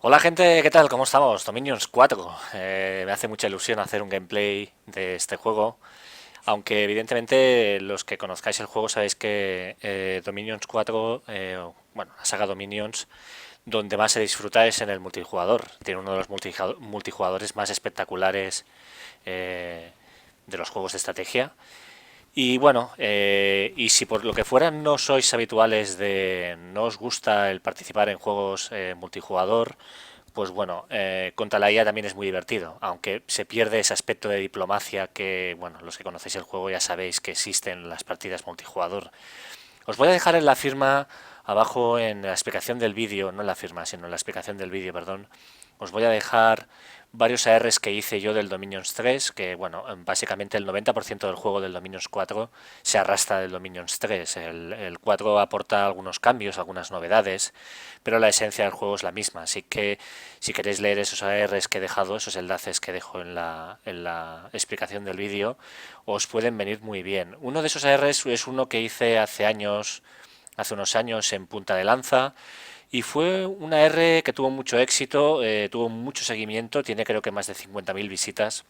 Hola gente, ¿qué tal? ¿Cómo estamos? Dominions 4. Me hace mucha ilusión hacer un gameplay de este juego, aunque evidentemente los que conozcáis el juego sabéis que Dominions 4, bueno, la saga Dominions, donde más se disfruta es en el multijugador. Tiene uno de los multijugadores más espectaculares eh, de los juegos de estrategia. Y bueno, y si por lo que fuera no sois habituales no os gusta el participar en juegos multijugador, pues bueno, contra la IA también es muy divertido, aunque se pierde ese aspecto de diplomacia que, bueno, los que conocéis el juego ya sabéis que existen las partidas multijugador. Os voy a dejar en la firma, abajo en la explicación del vídeo, no en la firma, sino en la explicación del vídeo, perdón, os voy a dejar varios ARs que hice yo del Dominions 3, que bueno, básicamente el 90% del juego del Dominions 4 se arrastra del Dominions 3. El 4 aporta algunos cambios, algunas novedades, pero la esencia del juego es la misma. Así que si queréis leer esos ARs que he dejado, esos enlaces que dejo en la explicación del vídeo, os pueden venir muy bien. Uno de esos ARs es uno que hice hace unos años en Punta de Lanza, y fue una R que tuvo mucho éxito, tuvo mucho seguimiento, tiene creo que más de 50.000 visitas.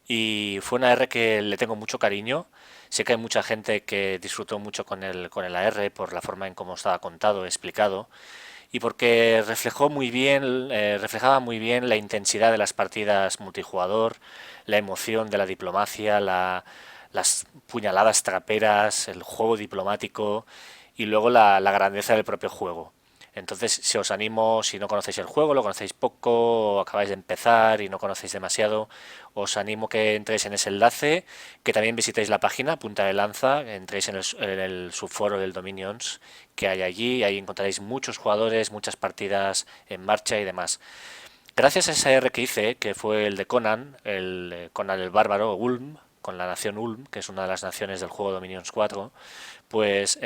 Y fue una R que le tengo mucho cariño. Sé que hay mucha gente que disfrutó mucho con el AR por la forma en cómo estaba contado, explicado, y porque reflejaba muy bien la intensidad de las partidas multijugador, la emoción de la diplomacia, las puñaladas traperas, el juego diplomático y luego la grandeza del propio juego. Entonces, si os animo, si no conocéis el juego, lo conocéis poco, o acabáis de empezar y no conocéis demasiado, os animo que entréis en ese enlace, que también visitéis la página Punta de Lanza, entréis en el subforo del Dominions que hay allí, ahí encontraréis muchos jugadores, muchas partidas en marcha y demás. Gracias a esa R que hice, que fue el de Conan, Conan el Bárbaro, Ulm, con la nación Ulm, que es una de las naciones del juego Dominions 4, pues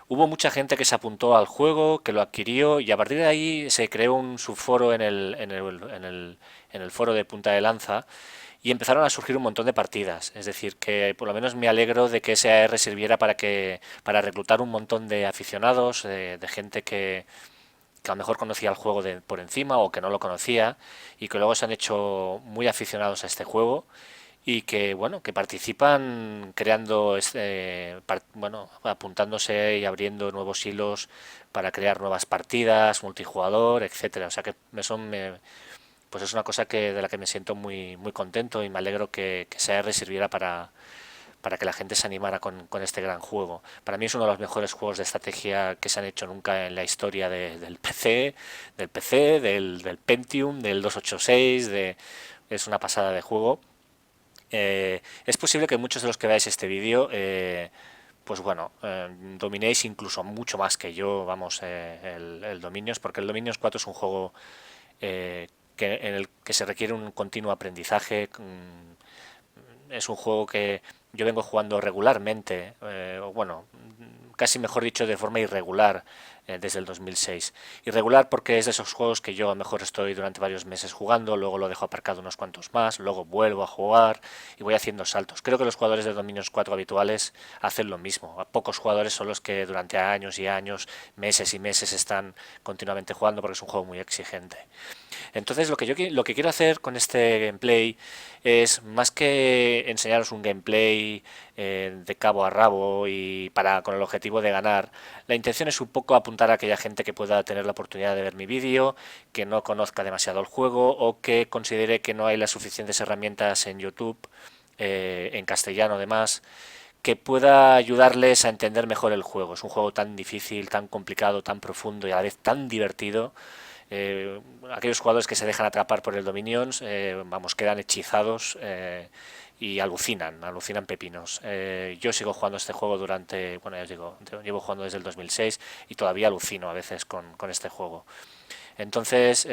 hubo mucha gente que se apuntó al juego, que lo adquirió y a partir de ahí se creó un subforo en el foro de Punta de Lanza y empezaron a surgir un montón de partidas. Es decir, que por lo menos me alegro de que ese AR sirviera para reclutar un montón de aficionados, de gente que a lo mejor conocía el juego por encima o que no lo conocía y que luego se han hecho muy aficionados a este juego y que bueno que participan creando bueno, apuntándose y abriendo nuevos hilos para crear nuevas partidas multijugador, etcétera. O sea que pues es una cosa de la que me siento muy muy contento y me alegro que SR sirviera para que la gente se animara con este gran juego. Para mí es uno de los mejores juegos de estrategia que se han hecho nunca en la historia del Pentium, del 286, es una pasada de juego. Es posible que muchos de los que veáis este vídeo, pues bueno, dominéis incluso mucho más que yo, vamos, el Dominions, porque el Dominions 4 es un juego en el que se requiere un continuo aprendizaje. Es un juego que yo vengo jugando regularmente, o bueno, casi mejor dicho, de forma irregular desde el 2006. Irregular porque es de esos juegos que yo a lo mejor estoy durante varios meses jugando, luego lo dejo aparcado unos cuantos más, luego vuelvo a jugar y voy haciendo saltos. Creo que los jugadores de Dominions 4 habituales hacen lo mismo. A pocos jugadores son los que durante años y años, meses y meses están continuamente jugando porque es un juego muy exigente. Entonces lo que quiero hacer con este gameplay es más que enseñaros un gameplay de cabo a rabo y con el objetivo de ganar, la intención es un poco apuntar a aquella gente que pueda tener la oportunidad de ver mi vídeo, que no conozca demasiado el juego o que considere que no hay las suficientes herramientas en YouTube, en castellano además, que pueda ayudarles a entender mejor el juego. Es un juego tan difícil, tan complicado, tan profundo y a la vez tan divertido. Aquellos jugadores que se dejan atrapar por el Dominions, vamos, quedan hechizados y alucinan pepinos. Yo sigo jugando este juego bueno, ya os digo, llevo jugando desde el 2006 y todavía alucino a veces con este juego. Entonces,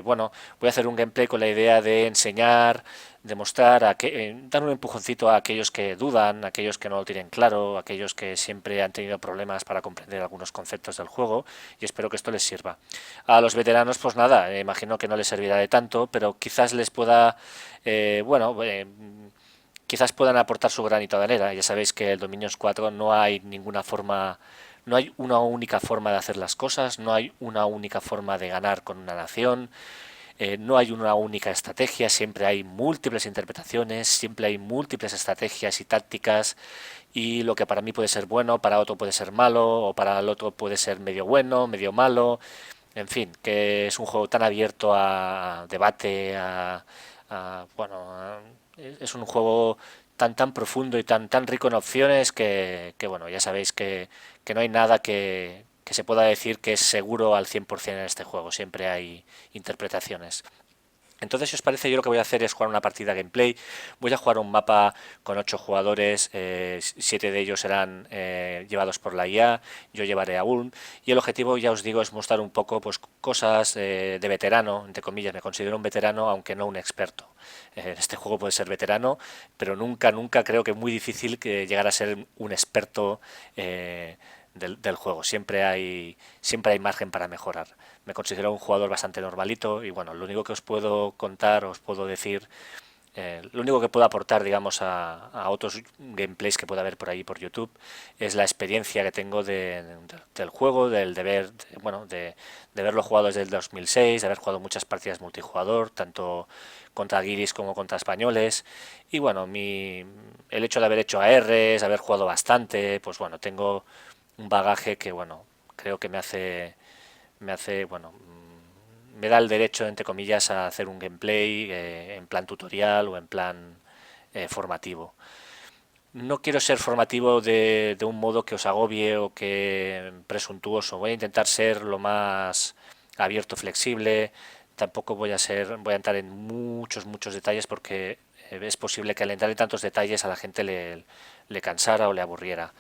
bueno, voy a hacer un gameplay con la idea de enseñar, demostrar, dar un empujoncito a aquellos que dudan, a aquellos que no lo tienen claro, a aquellos que siempre han tenido problemas para comprender algunos conceptos del juego y espero que esto les sirva. A los veteranos, pues nada, imagino que no les servirá de tanto, pero quizás les pueda, bueno, quizás puedan aportar su granito de arena. Ya sabéis que el Dominions 4 no hay ninguna forma No hay una única forma de hacer las cosas, no hay una única forma de ganar con una nación, no hay una única estrategia, siempre hay múltiples interpretaciones, siempre hay múltiples estrategias y tácticas, y lo que para mí puede ser bueno, para otro puede ser malo, o para el otro puede ser medio bueno, medio malo. En fin, que es un juego tan abierto a debate, bueno, es un juego tan profundo y tan rico en opciones bueno, ya sabéis que no hay nada que se pueda decir que es seguro al 100% en este juego, siempre hay interpretaciones. Entonces, si os parece, yo lo que voy a hacer es jugar una partida gameplay. Voy a jugar un mapa con 8 jugadores, 7 de ellos serán llevados por la IA, yo llevaré a Ulm, y el objetivo, ya os digo, es mostrar un poco pues cosas de veterano, entre comillas. Me considero un veterano, aunque no un experto. Este juego puede ser veterano, pero nunca creo que es muy difícil que llegar a ser un experto del juego. Siempre hay margen para mejorar. Me considero un jugador bastante normalito y bueno, lo único que os puedo contar, os puedo decir, lo único que puedo aportar, digamos, a otros gameplays que pueda haber por ahí por YouTube es la experiencia que tengo del juego, bueno, de verlo jugado desde el 2006, de haber jugado muchas partidas multijugador, tanto contra guiris como contra españoles. Y bueno, el hecho de haber hecho ARs, de haber jugado bastante, pues bueno, tengo un bagaje que, bueno, creo que bueno, me da el derecho, entre comillas, a hacer un gameplay en plan tutorial o en plan formativo. No quiero ser formativo de un modo que os agobie o que presuntuoso. Voy a intentar ser lo más abierto, flexible. Tampoco voy a entrar en muchos detalles porque es posible que al entrar en tantos detalles a la gente le cansara o le aburriera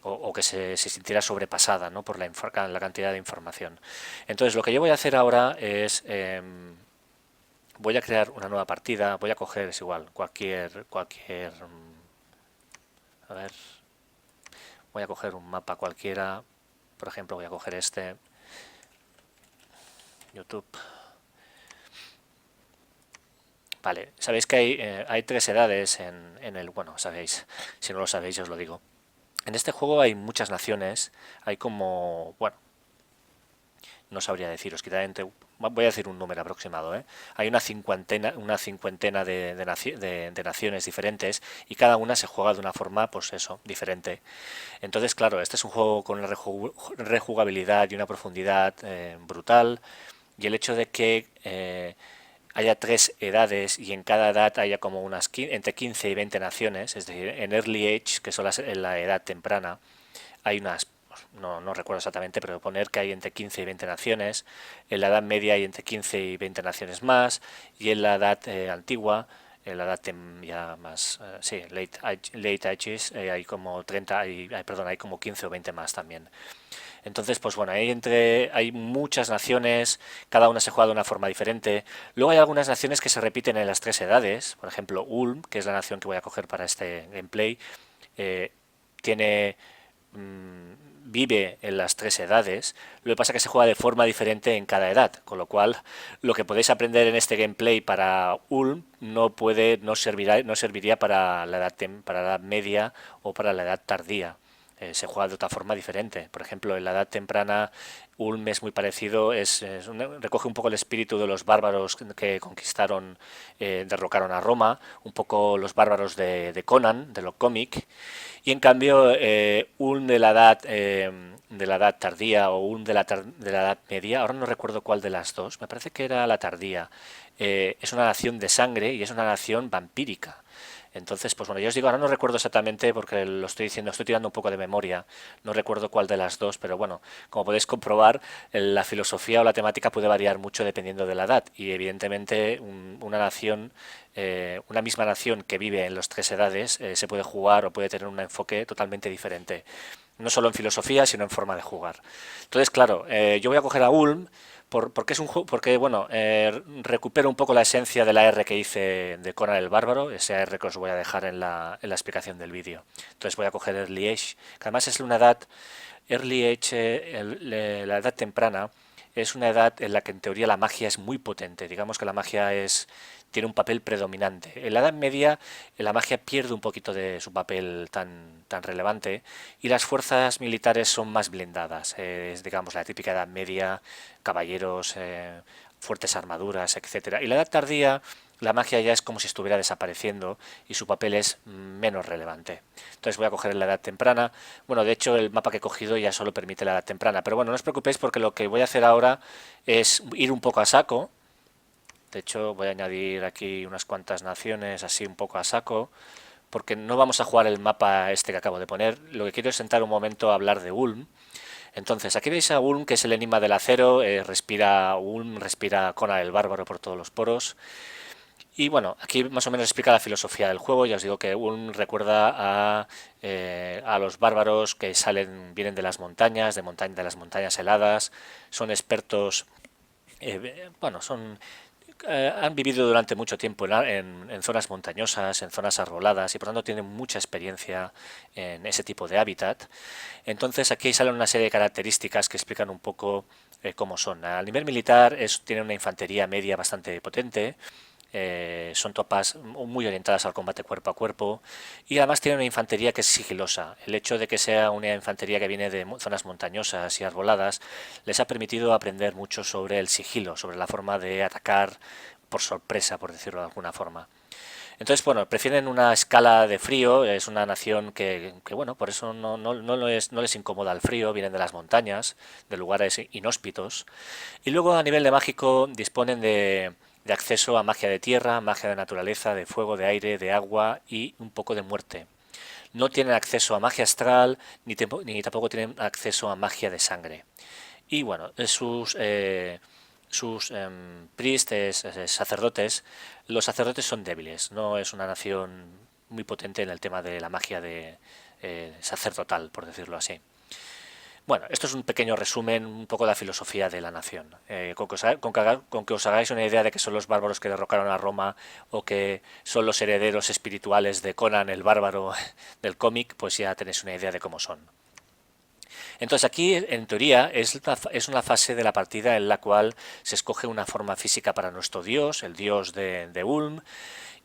o que se sintiera sobrepasada, ¿no? Por la cantidad de información. Entonces, lo que yo voy a hacer ahora es, voy a crear una nueva partida, voy a coger, es igual, a ver, voy a coger un mapa cualquiera, por ejemplo, voy a coger este, YouTube. Vale, sabéis que hay 3 edades bueno, sabéis, si no lo sabéis, os lo digo. En este juego hay muchas naciones, hay como, bueno, no sabría deciros, quizá voy a decir un número aproximado, ¿eh? Hay una cincuentena de naciones diferentes y cada una se juega de una forma, pues eso, diferente. Entonces, claro, este es un juego con una rejugabilidad y una profundidad brutal, y el hecho de que haya 3 edades y en cada edad haya como entre 15 y 20 naciones, es decir, en Early Age, que son en la edad temprana, hay no recuerdo exactamente, pero poner que hay entre 15 y 20 naciones, en la Edad Media hay entre 15 y 20 naciones más, y en la Edad Antigua, en la Edad ya más, sí, late Ages, hay como 30, perdón, hay como 15 o 20 más también. Entonces, pues bueno, hay muchas naciones, cada una se juega de una forma diferente. Luego hay algunas naciones que se repiten en las 3 edades, por ejemplo, Ulm, que es la nación que voy a coger para este gameplay, eh, tiene vive en las 3 edades. Lo que pasa es que se juega de forma diferente en cada edad, con lo cual lo que podéis aprender en este gameplay para Ulm no serviría para para la edad media o para la edad tardía. Se juega de otra forma diferente. Por ejemplo, en la edad temprana, Ulm es muy parecido, recoge un poco el espíritu de los bárbaros que conquistaron, derrocaron a Roma, un poco los bárbaros de Conan, de lo cómic, y en cambio, Ulm de la edad tardía o Ulm de la edad media, ahora no recuerdo cuál de las dos, me parece que era la tardía, es una nación de sangre y es una nación vampírica. Entonces, pues bueno, yo os digo, ahora no recuerdo exactamente porque lo estoy diciendo, estoy tirando un poco de memoria, no recuerdo cuál de las dos, pero bueno, como podéis comprobar, la filosofía o la temática puede variar mucho dependiendo de la edad y evidentemente una misma nación que vive en las 3 edades se puede jugar o puede tener un enfoque totalmente diferente, no solo en filosofía, sino en forma de jugar. Entonces, claro, yo voy a coger a Ulm porque es un juego, porque bueno, recupero un poco la esencia de la R que hice de Conan el Bárbaro, ese R que os voy a dejar en la explicación del vídeo. Entonces voy a coger Early Age, que además es una edad, Early Age, la edad temprana, es una edad en la que en teoría la magia es muy potente. Digamos que la magia tiene un papel predominante. En la Edad Media la magia pierde un poquito de su papel tan relevante y las fuerzas militares son más blindadas. Es, digamos, la típica Edad Media, caballeros, fuertes armaduras, etcétera. Y la Edad Tardía, la magia ya es como si estuviera desapareciendo y su papel es menos relevante. Entonces voy a coger la edad temprana. Bueno, de hecho el mapa que he cogido ya solo permite la edad temprana, pero bueno, no os preocupéis porque lo que voy a hacer ahora es ir un poco a saco. De hecho voy a añadir aquí unas cuantas naciones así un poco a saco, porque no vamos a jugar el mapa este que acabo de poner. Lo que quiero es sentar un momento a hablar de Ulm. Entonces, aquí veis a Ulm, que es el enigma del acero, respira Ulm, respira Conan el Bárbaro por todos los poros. Y bueno, aquí más o menos explica la filosofía del juego. Ya os digo que Ulm recuerda a los bárbaros que vienen de las montañas, de las montañas heladas, son expertos, bueno, han vivido durante mucho tiempo en zonas montañosas, en zonas arboladas y por tanto tienen mucha experiencia en ese tipo de hábitat. Entonces aquí salen una serie de características que explican un poco cómo son. A nivel militar tienen una infantería media bastante potente, son tropas muy orientadas al combate cuerpo a cuerpo y además tienen una infantería que es sigilosa. El hecho de que sea una infantería que viene de zonas montañosas y arboladas les ha permitido aprender mucho sobre el sigilo, sobre la forma de atacar por sorpresa, por decirlo de alguna forma. Entonces, bueno, prefieren una escala de frío, es una nación que bueno, por eso no les incomoda el frío, vienen de las montañas, de lugares inhóspitos. Y luego a nivel de mágico disponen de acceso a magia de tierra, magia de naturaleza, de fuego, de aire, de agua y un poco de muerte. No tienen acceso a magia astral ni tampoco tienen acceso a magia de sangre. Y bueno, sus priestes, sacerdotes, los sacerdotes son débiles, no es una nación muy potente en el tema de la magia de sacerdotal, por decirlo así. Bueno, esto es un pequeño resumen, un poco de la filosofía de la nación. Con que os hagáis una idea de que son los bárbaros que derrocaron a Roma o que son los herederos espirituales de Conan el bárbaro del cómic, pues ya tenéis una idea de cómo son. Entonces aquí, en teoría, es una fase de la partida en la cual se escoge una forma física para nuestro dios, el dios de Ulm,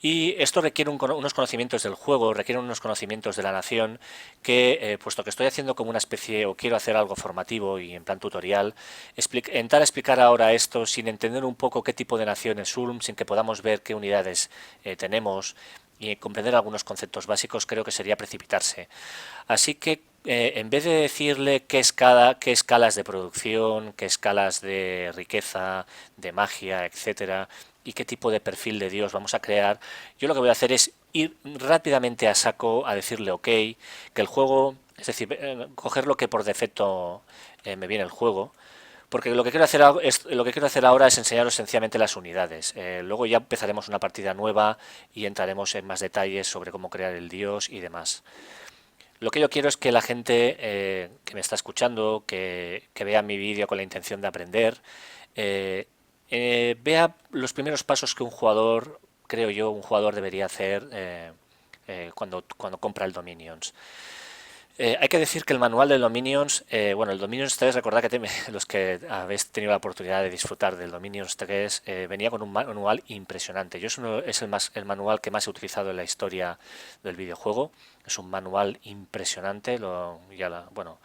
y esto requiere unos conocimientos del juego, requiere unos conocimientos de la nación que, puesto que estoy haciendo como una especie, o quiero hacer algo formativo y en plan tutorial, intentar explicar ahora esto sin entender un poco qué tipo de nación es Ulm, sin que podamos ver qué unidades tenemos y comprender algunos conceptos básicos, creo que sería precipitarse. Así que en vez de decirle qué escalas de producción, qué escalas de riqueza, de magia, etcétera, y qué tipo de perfil de Dios vamos a crear, yo lo que voy a hacer es ir rápidamente a saco a decirle ok, que el juego, es decir, coger lo que por defecto me viene el juego, porque lo que quiero hacer ahora es enseñaros sencillamente las unidades. Luego ya empezaremos una partida nueva y entraremos en más detalles sobre cómo crear el dios y demás. Lo que yo quiero es que la gente que me está escuchando, que vea mi vídeo con la intención de aprender, eh, vea los primeros pasos que un jugador, creo yo, un jugador debería hacer cuando compra el Dominions. Hay que decir que el manual de Dominions, bueno, el Dominions 3, recordad que los que habéis tenido la oportunidad de disfrutar del Dominions 3, venía con un manual impresionante. Es el manual que más he utilizado en la historia del videojuego. Es un manual impresionante. Bueno,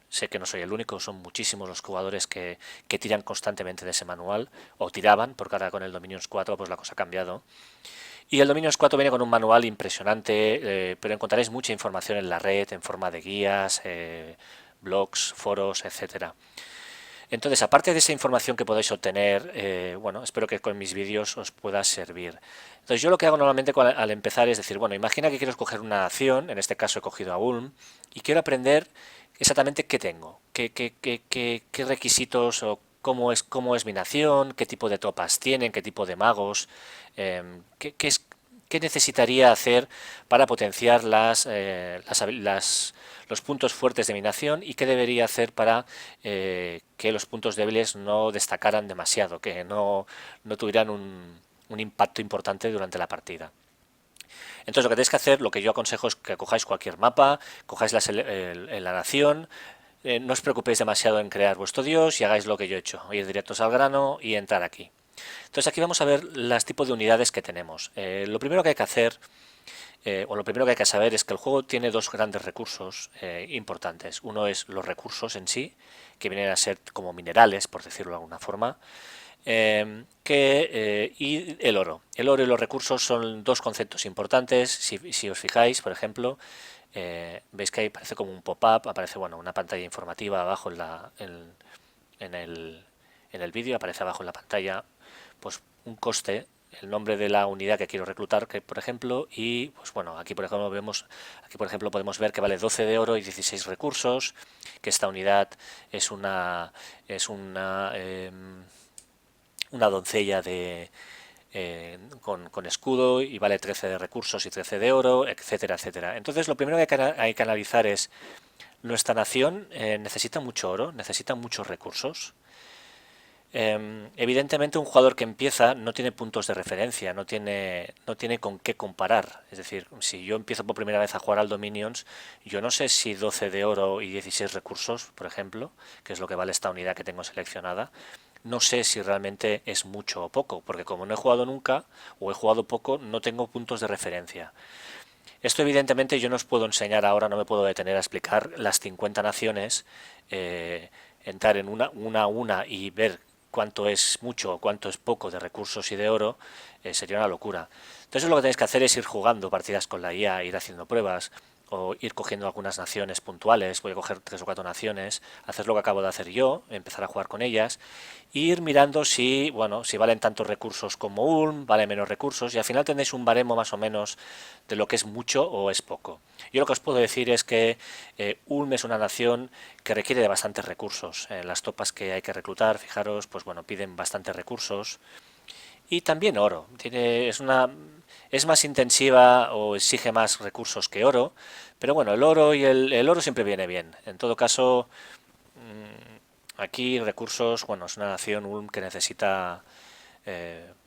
sé que no soy el único, son muchísimos los jugadores que tiran constantemente de ese manual, o tiraban, porque ahora con el Dominions 4 pues la cosa ha cambiado. Y el Dominions 4 viene con un manual impresionante, pero encontraréis mucha información en la red, en forma de guías, blogs, foros, etcétera. Entonces, aparte de esa información que podéis obtener, bueno, espero que con mis vídeos os pueda servir. Entonces, yo lo que hago normalmente al empezar es decir, bueno, imagina que quiero escoger una nación, en este caso he cogido a Ulm, y quiero aprender exactamente qué tengo, qué requisitos o cómo es mi nación, qué tipo de tropas tienen, qué tipo de magos, qué necesitaría hacer para potenciar los puntos fuertes de mi nación y qué debería hacer para que los puntos débiles no destacaran demasiado, que no tuvieran un impacto importante durante la partida. Entonces lo que tenéis que hacer, lo que yo aconsejo es que cojáis cualquier mapa, cojáis la nación, no os preocupéis demasiado en crear vuestro dios y hagáis lo que yo he hecho, ir directos al grano y entrar aquí. Entonces aquí vamos a ver los tipos de unidades que tenemos. Lo primero que hay que hacer, o lo primero que hay que saber es que el juego tiene dos grandes recursos importantes. Uno es los recursos en sí, que vienen a ser como minerales, por decirlo de alguna forma, y el oro. El oro y los recursos son dos conceptos importantes. Si os fijáis, por ejemplo, veis que ahí aparece como un pop-up, aparece bueno, una pantalla informativa abajo en el vídeo, aparece abajo en la pantalla pues un coste, el nombre de la unidad que quiero reclutar, que por ejemplo, y pues bueno, aquí por ejemplo podemos ver que vale 12 de oro y 16 recursos, que esta unidad es una doncella con escudo y vale 13 de recursos y 13 de oro, etcétera, etcétera. Entonces lo primero que hay que analizar es, nuestra nación necesita mucho oro, necesita muchos recursos. Evidentemente un jugador que empieza no tiene puntos de referencia, no tiene con qué comparar. Es decir, si yo empiezo por primera vez a jugar al Dominions, yo no sé si 12 de oro y 16 recursos, por ejemplo, que es lo que vale esta unidad que tengo seleccionada, no sé si realmente es mucho o poco, porque como no he jugado nunca o he jugado poco, no tengo puntos de referencia. Esto evidentemente yo no os puedo enseñar ahora, no me puedo detener a explicar las 50 naciones, entrar en una y ver cuánto es mucho o cuánto es poco de recursos y de oro, sería una locura. Entonces lo que tenéis que hacer es ir jugando partidas con la IA, ir haciendo pruebas, o ir cogiendo algunas naciones puntuales, voy a coger 3 o 4 naciones, hacer lo que acabo de hacer yo, empezar a jugar con ellas, e ir mirando si valen tantos recursos como Ulm, vale menos recursos, y al final tendréis un baremo más o menos de lo que es mucho o es poco. Yo lo que os puedo decir es que Ulm es una nación que requiere de bastantes recursos. Las tropas que hay que reclutar, fijaros, pues bueno, piden bastantes recursos. Y también oro. Es más intensiva o exige más recursos que oro, pero bueno, el oro siempre viene bien. En todo caso, aquí recursos, bueno, es una nación que necesita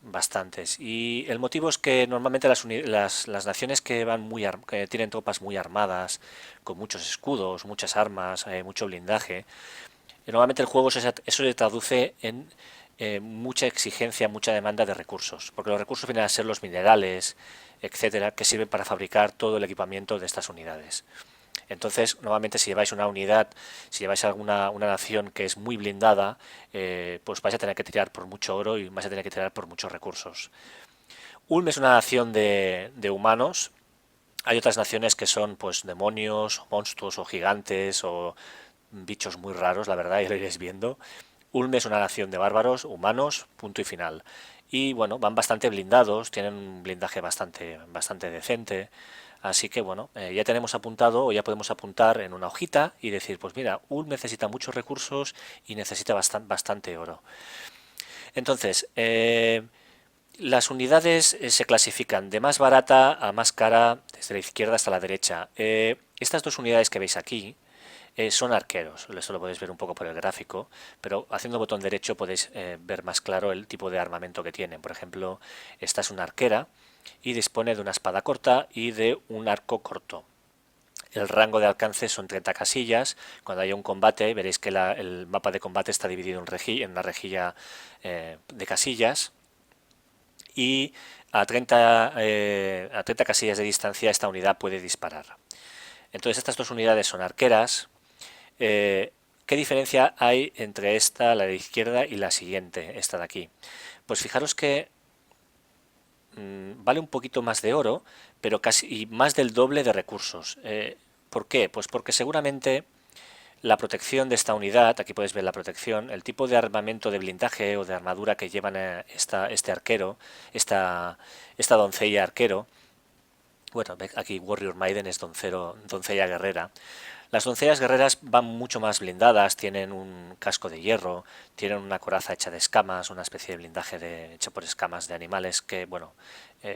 bastantes. Y el motivo es que normalmente las naciones que tienen tropas muy armadas, con muchos escudos, muchas armas, mucho blindaje, normalmente el juego eso se traduce en mucha exigencia, mucha demanda de recursos, porque los recursos vienen a ser los minerales, etcétera, que sirven para fabricar todo el equipamiento de estas unidades. Entonces, normalmente si lleváis una unidad, si lleváis una nación que es muy blindada, pues vais a tener que tirar por mucho oro y vais a tener que tirar por muchos recursos. Ulm es una nación de humanos. Hay otras naciones que son pues demonios, monstruos o gigantes o bichos muy raros, la verdad, ya lo iréis viendo. Ulm es una nación de bárbaros, humanos, punto y final. Y bueno, van bastante blindados, tienen un blindaje bastante decente. Así que bueno, ya tenemos apuntado o ya podemos apuntar en una hojita y decir, pues mira, Ulm necesita muchos recursos y necesita bastante oro. Entonces, las unidades se clasifican de más barata a más cara desde la izquierda hasta la derecha. Estas dos unidades que veis aquí, son arqueros, esto lo podéis ver un poco por el gráfico, pero haciendo botón derecho podéis ver más claro el tipo de armamento que tienen. Por ejemplo, esta es una arquera y dispone de una espada corta y de un arco corto. El rango de alcance son 30 casillas. Cuando haya un combate veréis que el mapa de combate está dividido en una rejilla de casillas y a 30 casillas de distancia esta unidad puede disparar. Entonces estas dos unidades son arqueras. ¿Qué diferencia hay entre esta, la de izquierda, y la siguiente, esta de aquí? Pues fijaros que vale un poquito más de oro, pero casi más del doble de recursos. ¿Por qué? Pues porque seguramente la protección de esta unidad, aquí podéis ver la protección, el tipo de armamento de blindaje o de armadura que llevan este arquero, esta doncella arquero, bueno, aquí Warrior Maiden es doncella guerrera. Las doncellas guerreras van mucho más blindadas, tienen un casco de hierro, tienen una coraza hecha de escamas, una especie de blindaje hecho por escamas de animales que, bueno,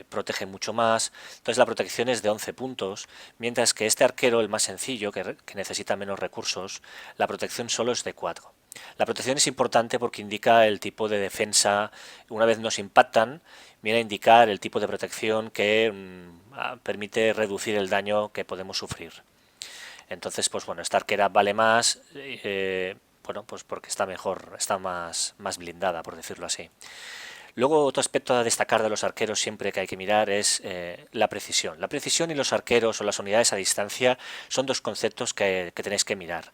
protege mucho más. Entonces la protección es de 11 puntos, mientras que este arquero, el más sencillo, que necesita menos recursos, la protección solo es de 4. La protección es importante porque indica el tipo de defensa. Una vez nos impactan, viene a indicar el tipo de protección que permite reducir el daño que podemos sufrir. Entonces, pues bueno, esta arquera vale más, bueno, pues porque está mejor, está más blindada, por decirlo así. Luego, otro aspecto a destacar de los arqueros siempre que hay que mirar es la precisión. La precisión y los arqueros o las unidades a distancia son dos conceptos que tenéis que mirar.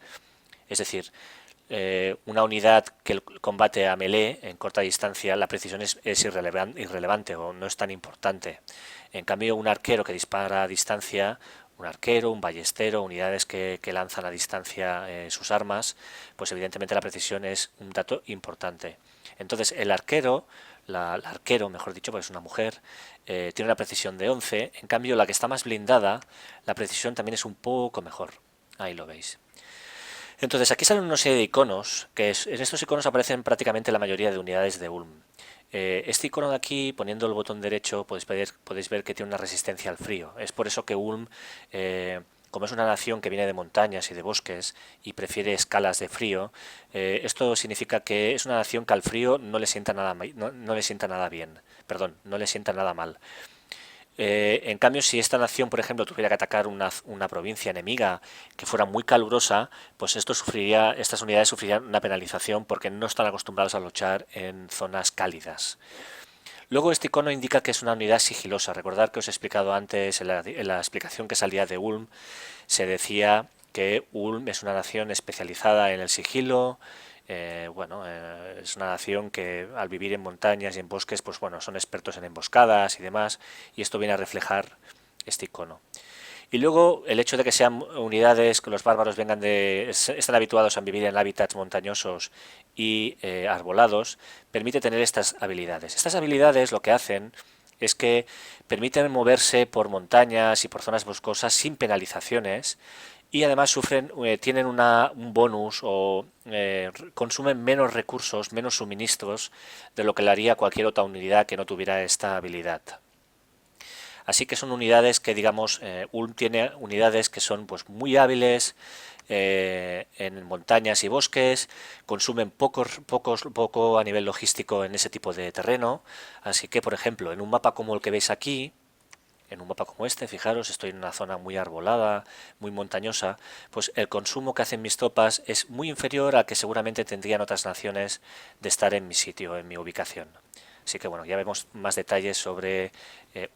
Es decir, una unidad que combate a melee en corta distancia, la precisión es irrelevante o no es tan importante. En cambio, un arquero que dispara a distancia, un arquero, un ballestero, unidades que lanzan a distancia sus armas, pues evidentemente la precisión es un dato importante. Entonces, el arquero, la arquero, mejor dicho, porque es una mujer, tiene una precisión de 11, en cambio la que está más blindada, la precisión también es un poco mejor. Ahí lo veis. Entonces aquí salen una serie de iconos, en estos iconos aparecen prácticamente la mayoría de unidades de Ulm. Este icono de aquí, poniendo el botón derecho, podéis ver que tiene una resistencia al frío. Es por eso que Ulm, como es una nación que viene de montañas y de bosques y prefiere escalas de frío, esto significa que es una nación que al frío no le sienta nada, no le sienta nada bien, perdón, no le sienta nada mal. En cambio, si esta nación, por ejemplo, tuviera que atacar una provincia enemiga que fuera muy calurosa, pues estas unidades sufrirían una penalización porque no están acostumbrados a luchar en zonas cálidas. Luego este icono indica que es una unidad sigilosa. Recordad que os he explicado antes en la explicación que salía de Ulm, se decía que Ulm es una nación especializada en el sigilo. Es una nación que al vivir en montañas y en bosques, pues bueno, son expertos en emboscadas y demás, y esto viene a reflejar este icono. Y luego el hecho de que sean unidades que los bárbaros están habituados a vivir en hábitats montañosos y arbolados, permite tener estas habilidades. Estas habilidades lo que hacen es que permiten moverse por montañas y por zonas boscosas sin penalizaciones y además tienen un bonus o consumen menos recursos, menos suministros de lo que le haría cualquier otra unidad que no tuviera esta habilidad. Así que son unidades que, digamos, Ulm tiene unidades que son pues muy hábiles en montañas y bosques, consumen poco a nivel logístico en ese tipo de terreno. Así que, por ejemplo, en un mapa como el que veis aquí, en un mapa como este, fijaros, estoy en una zona muy arbolada, muy montañosa, pues el consumo que hacen mis tropas es muy inferior al que seguramente tendrían otras naciones de estar en mi sitio, en mi ubicación. Así que bueno, ya vemos más detalles sobre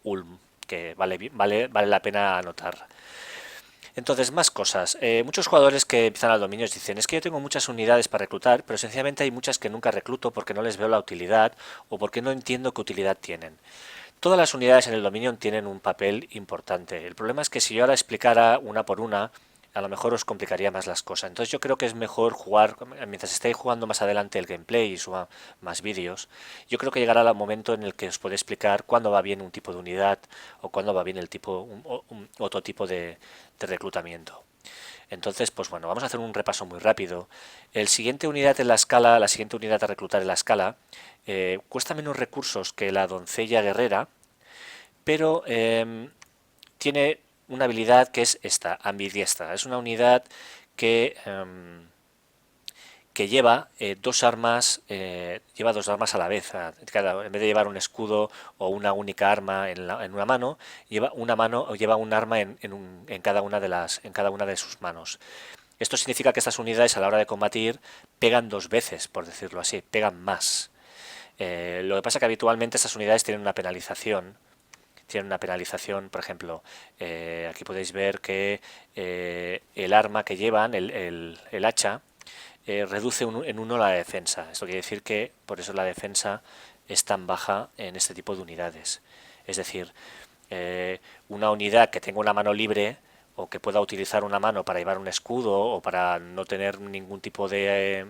Ulm, que vale la pena anotar. Entonces, más cosas. Muchos jugadores que empiezan al dominio dicen, es que yo tengo muchas unidades para reclutar, pero sencillamente hay muchas que nunca recluto porque no les veo la utilidad o porque no entiendo qué utilidad tienen. Todas las unidades en el Dominion tienen un papel importante. El problema es que si yo ahora explicara una por una, a lo mejor os complicaría más las cosas. Entonces yo creo que es mejor jugar, mientras estéis jugando más adelante el gameplay y suba más vídeos, yo creo que llegará el momento en el que os pueda explicar cuándo va bien un tipo de unidad o cuándo va bien otro tipo de reclutamiento. Entonces, pues bueno, vamos a hacer un repaso muy rápido. La siguiente unidad a reclutar en la escala, cuesta menos recursos que la doncella guerrera, pero tiene una habilidad que es esta, ambidiestra. Es una unidad que, que lleva dos armas a la vez. En vez de llevar un escudo o una única arma en una mano, lleva un arma en cada una de sus manos. Esto significa que estas unidades a la hora de combatir pegan dos veces, por decirlo así, pegan más. Lo que pasa es que habitualmente estas unidades tienen una penalización. Por ejemplo, aquí podéis ver que el arma que llevan, el hacha, reduce en uno la defensa. Esto quiere decir que por eso la defensa es tan baja en este tipo de unidades. Es decir, una unidad que tenga una mano libre o que pueda utilizar una mano para llevar un escudo o para no tener ningún tipo de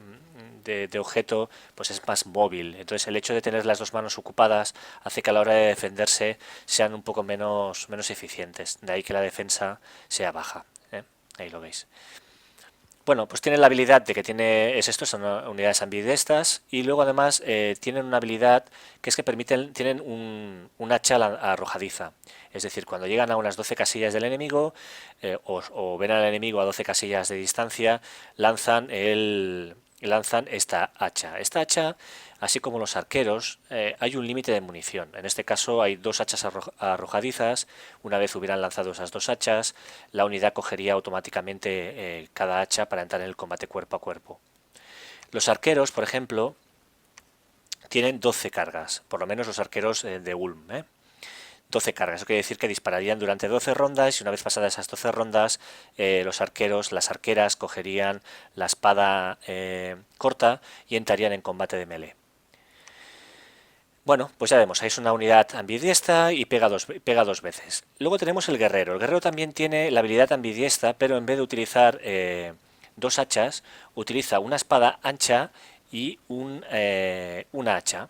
objeto, pues es más móvil. Entonces el hecho de tener las dos manos ocupadas hace que a la hora de defenderse sean un poco menos eficientes. De ahí que la defensa sea baja. Ahí lo veis. Bueno, pues tienen la habilidad de que son unidades ambidextras y luego además tienen una habilidad que es que tienen un hacha arrojadiza. Es decir, cuando llegan a unas 12 casillas del enemigo o ven al enemigo a 12 casillas de distancia, lanzan y lanzan esta hacha. Esta hacha, así como los arqueros, hay un límite de munición. En este caso hay dos hachas arrojadizas. Una vez hubieran lanzado esas dos hachas, la unidad cogería automáticamente cada hacha para entrar en el combate cuerpo a cuerpo. Los arqueros, por ejemplo, tienen 12 cargas, por lo menos los arqueros de Ulm, 12 cargas, eso quiere decir que dispararían durante 12 rondas y una vez pasadas esas 12 rondas los arqueros, las arqueras cogerían la espada corta y entrarían en combate de melee. Bueno, pues ya vemos, ahí es una unidad ambidiestra y pega dos veces. Luego tenemos el guerrero. El guerrero también tiene la habilidad ambidiestra, pero en vez de utilizar dos hachas, utiliza una espada ancha y una hacha.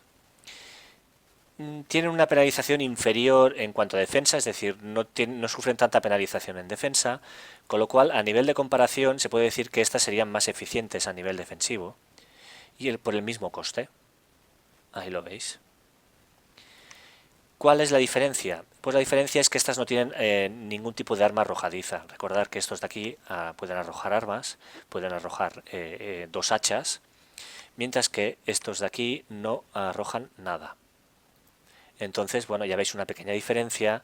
Tienen una penalización inferior en cuanto a defensa, es decir, no sufren tanta penalización en defensa, con lo cual a nivel de comparación se puede decir que estas serían más eficientes a nivel defensivo y por el mismo coste. Ahí lo veis. ¿Cuál es la diferencia? Pues la diferencia es que estas no tienen ningún tipo de arma arrojadiza. Recordad que estos de aquí pueden arrojar armas, pueden arrojar dos hachas, mientras que estos de aquí no arrojan nada. Entonces, bueno, ya veis una pequeña diferencia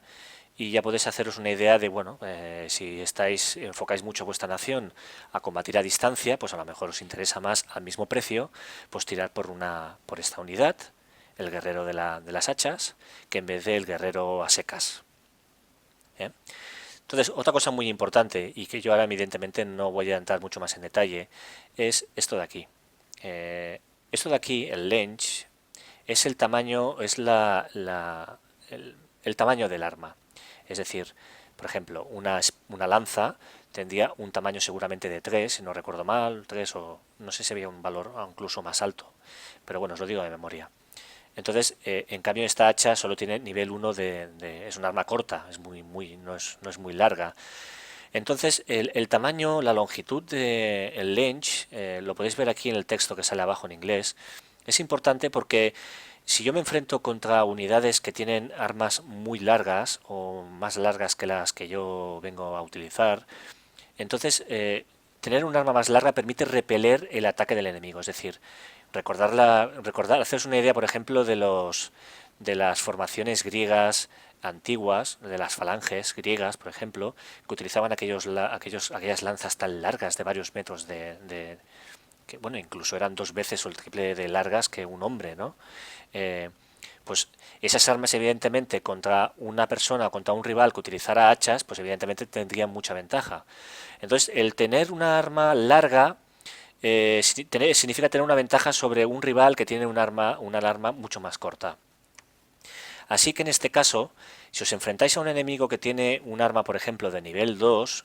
y ya podéis haceros una idea de, bueno, si enfocáis mucho vuestra nación a combatir a distancia, pues a lo mejor os interesa más al mismo precio, pues tirar por esta unidad, el guerrero de las hachas, que en vez del guerrero a secas. Entonces, otra cosa muy importante, y que yo ahora evidentemente no voy a entrar mucho más en detalle, es esto de aquí. Esto de aquí, el Lench, es el tamaño, es el tamaño del arma. Es decir, por ejemplo, una lanza tendría un tamaño seguramente de 3, si no recuerdo mal, 3 o no sé si había un valor incluso más alto, pero bueno, os lo digo de memoria. Entonces, en cambio esta hacha solo tiene nivel 1 es un arma corta, no es muy larga. Entonces, el tamaño, la longitud del Lench, lo podéis ver aquí en el texto que sale abajo en inglés, es importante porque si yo me enfrento contra unidades que tienen armas muy largas o más largas que las que yo vengo a utilizar, entonces tener un arma más larga permite repeler el ataque del enemigo. Es decir, haceros una idea, por ejemplo, de las formaciones griegas antiguas, de las falanges griegas, por ejemplo, que utilizaban aquellas lanzas tan largas de varios metros que bueno, incluso eran 2 veces o el triple de largas que un hombre, ¿no? Pues esas armas evidentemente contra una persona o contra un rival que utilizara hachas, pues evidentemente tendrían mucha ventaja. Entonces, el tener una arma larga significa tener una ventaja sobre un rival que tiene una arma mucho más corta. Así que en este caso, si os enfrentáis a un enemigo que tiene un arma, por ejemplo, de nivel 2,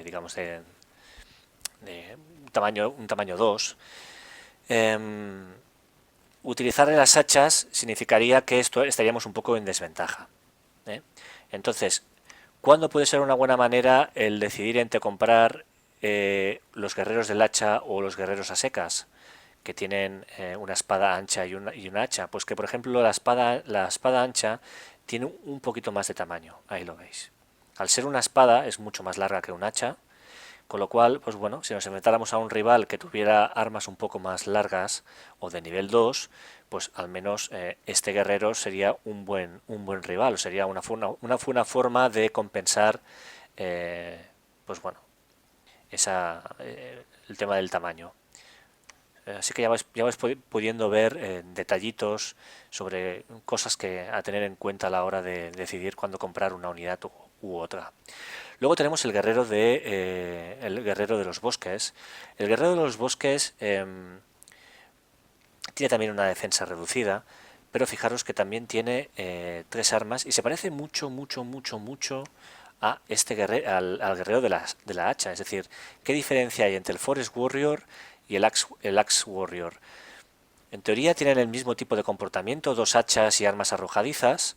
digamos, de un tamaño 2, utilizar las hachas significaría que estaríamos un poco en desventaja. Entonces, ¿cuándo puede ser una buena manera el decidir entre comprar los guerreros del hacha o los guerreros a secas, que tienen una espada ancha y una hacha? Pues que, por ejemplo, la espada ancha tiene un poquito más de tamaño, ahí lo veis. Al ser una espada es mucho más larga que un hacha, con lo cual, pues bueno, si nos enfrentáramos a un rival que tuviera armas un poco más largas o de nivel 2, pues al menos este guerrero sería un buen rival, sería una buena forma de compensar, pues bueno, el tema del tamaño. Así que ya vais pudiendo ver detallitos sobre cosas a tener en cuenta a la hora de decidir cuándo comprar una unidad u otra. Luego tenemos el guerrero de los bosques. El guerrero de los bosques tiene también una defensa reducida, pero fijaros que también tiene 3 armas y se parece mucho a al guerrero de la hacha. Es decir, ¿qué diferencia hay entre el Forest Warrior y el Axe Warrior? En teoría tienen el mismo tipo de comportamiento, 2 hachas y armas arrojadizas,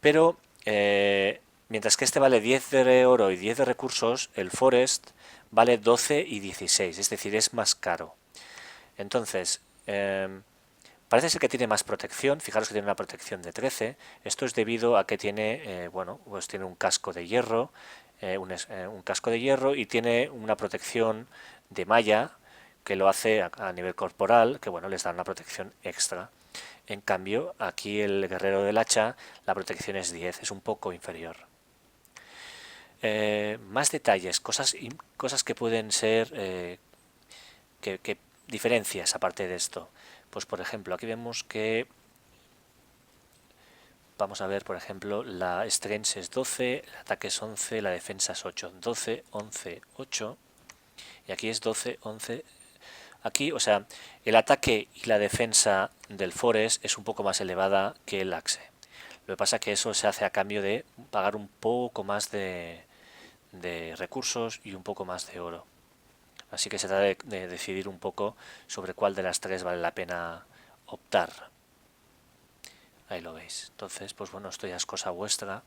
pero mientras que este vale 10 de oro y 10 de recursos, el Forest vale 12 y 16, es decir, es más caro. Entonces, parece ser que tiene más protección, fijaros que tiene una protección de 13, esto es debido a que tiene, bueno, pues tiene un casco de hierro, un casco de hierro y tiene una protección de malla que lo hace a nivel corporal, que bueno, les da una protección extra. En cambio, aquí el guerrero del hacha, la protección es 10, es un poco inferior. Más detalles, cosas que pueden ser que diferencias aparte de esto. Pues por ejemplo, aquí vemos que vamos a ver, por ejemplo, la strength es 12, el ataque es 11, la defensa es 8. 12, 11, 8. Y aquí es 12, 11. Aquí, o sea, el ataque y la defensa del Forest es un poco más elevada que el Axe. Lo que pasa es que eso se hace a cambio de pagar un poco más de recursos y un poco más de oro. Así que se trata de decidir un poco sobre cuál de las tres vale la pena optar. Ahí lo veis. Entonces, pues bueno, esto ya es cosa vuestra.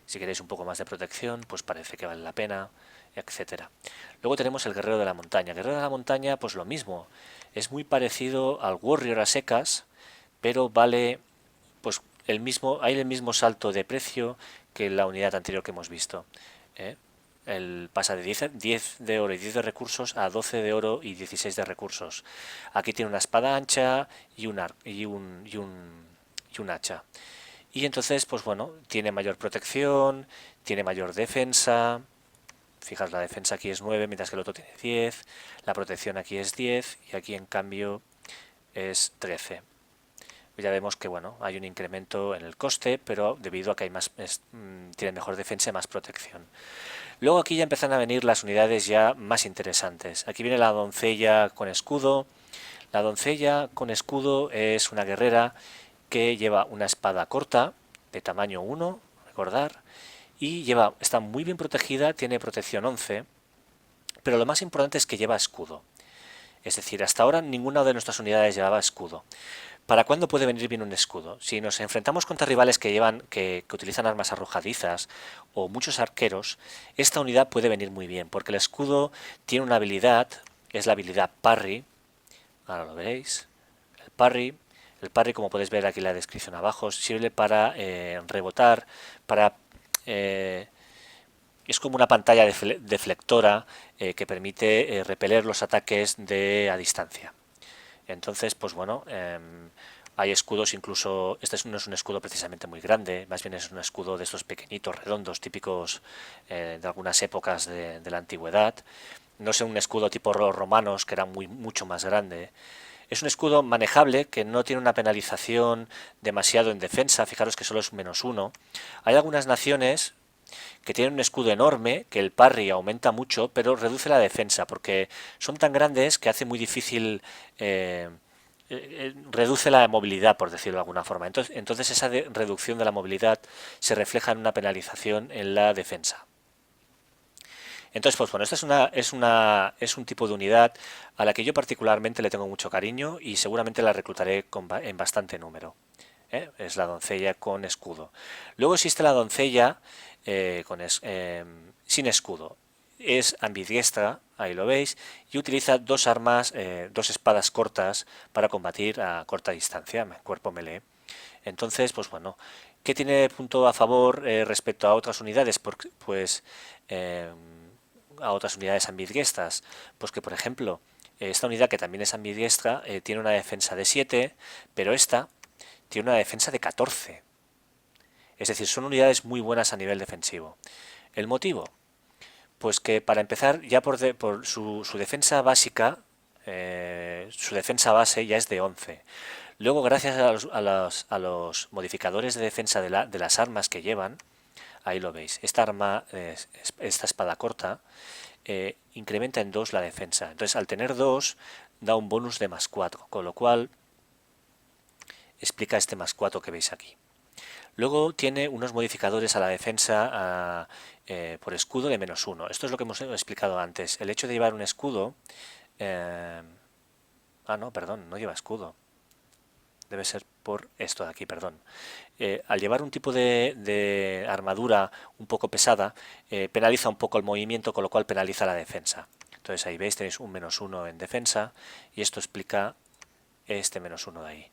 Si queréis un poco más de protección, pues parece que vale la pena, etcétera. Luego tenemos el guerrero de la montaña. El guerrero de la montaña, pues lo mismo. Es muy parecido al warrior a secas, pero vale, pues hay el mismo salto de precio que la unidad anterior que hemos visto. ¿eh? Pasa de 10 de oro y 10 de recursos a 12 de oro y 16 de recursos. Aquí tiene una espada ancha y un hacha. Y entonces, pues bueno, tiene mayor protección, tiene mayor defensa. Fijaos, la defensa aquí es 9, mientras que el otro tiene 10. La protección aquí es 10 y aquí en cambio es 13. Ya vemos que bueno, hay un incremento en el coste, pero debido a que tiene mejor defensa y más protección. Luego aquí ya empiezan a venir las unidades ya más interesantes. Aquí viene la doncella con escudo. La doncella con escudo es una guerrera que lleva una espada corta de tamaño 1, recordar, y está muy bien protegida, tiene protección 11, pero lo más importante es que lleva escudo. Es decir, hasta ahora ninguna de nuestras unidades llevaba escudo. ¿Para cuándo puede venir bien un escudo? Si nos enfrentamos contra rivales que utilizan armas arrojadizas o muchos arqueros, esta unidad puede venir muy bien, porque el escudo tiene una habilidad, es la habilidad parry, ahora lo veréis, el parry, como podéis ver aquí en la descripción abajo, sirve para rebotar, para es como una pantalla deflectora que permite repeler los ataques a distancia. Entonces, pues bueno, hay escudos incluso, no es un escudo precisamente muy grande, más bien es un escudo de estos pequeñitos, redondos, típicos de algunas épocas de la antigüedad. No es un escudo tipo los romanos, que era mucho más grande. Es un escudo manejable que no tiene una penalización demasiado en defensa, fijaros que solo es un -1. Hay algunas naciones que tienen un escudo enorme, que el parry aumenta mucho, pero reduce la defensa, porque son tan grandes que hace muy difícil, reduce la movilidad, por decirlo de alguna forma. Entonces esa reducción de la movilidad se refleja en una penalización en la defensa. Entonces, pues bueno, esta es un tipo de unidad a la que yo particularmente le tengo mucho cariño y seguramente la reclutaré en bastante número. Es la doncella con escudo. Luego existe la doncella sin escudo. Es ambidiestra, ahí lo veis, y utiliza dos armas, dos espadas cortas para combatir a corta distancia, cuerpo melee. Entonces, pues bueno, ¿qué tiene punto a favor respecto a otras unidades? Pues a otras unidades ambidiestras. Pues que, por ejemplo, esta unidad que también es ambidiestra tiene una defensa de 7, pero esta tiene una defensa de 14. Es decir, son unidades muy buenas a nivel defensivo. ¿El motivo? Pues que para empezar, ya por su defensa básica, su defensa base ya es de 11. Luego, gracias a los modificadores de defensa de las armas que llevan, ahí lo veis, esta arma, esta espada corta, incrementa en 2 la defensa. Entonces, al tener 2, da un bonus de +4, con lo cual explica este +4 que veis aquí. Luego tiene unos modificadores a la defensa por escudo de -1. Esto es lo que hemos explicado antes. El hecho de llevar un escudo... no, perdón, no lleva escudo. Debe ser por esto de aquí, perdón. Al llevar un tipo de armadura un poco pesada, penaliza un poco el movimiento, con lo cual penaliza la defensa. Entonces ahí veis, tenéis un -1 en defensa y esto explica este -1 de ahí.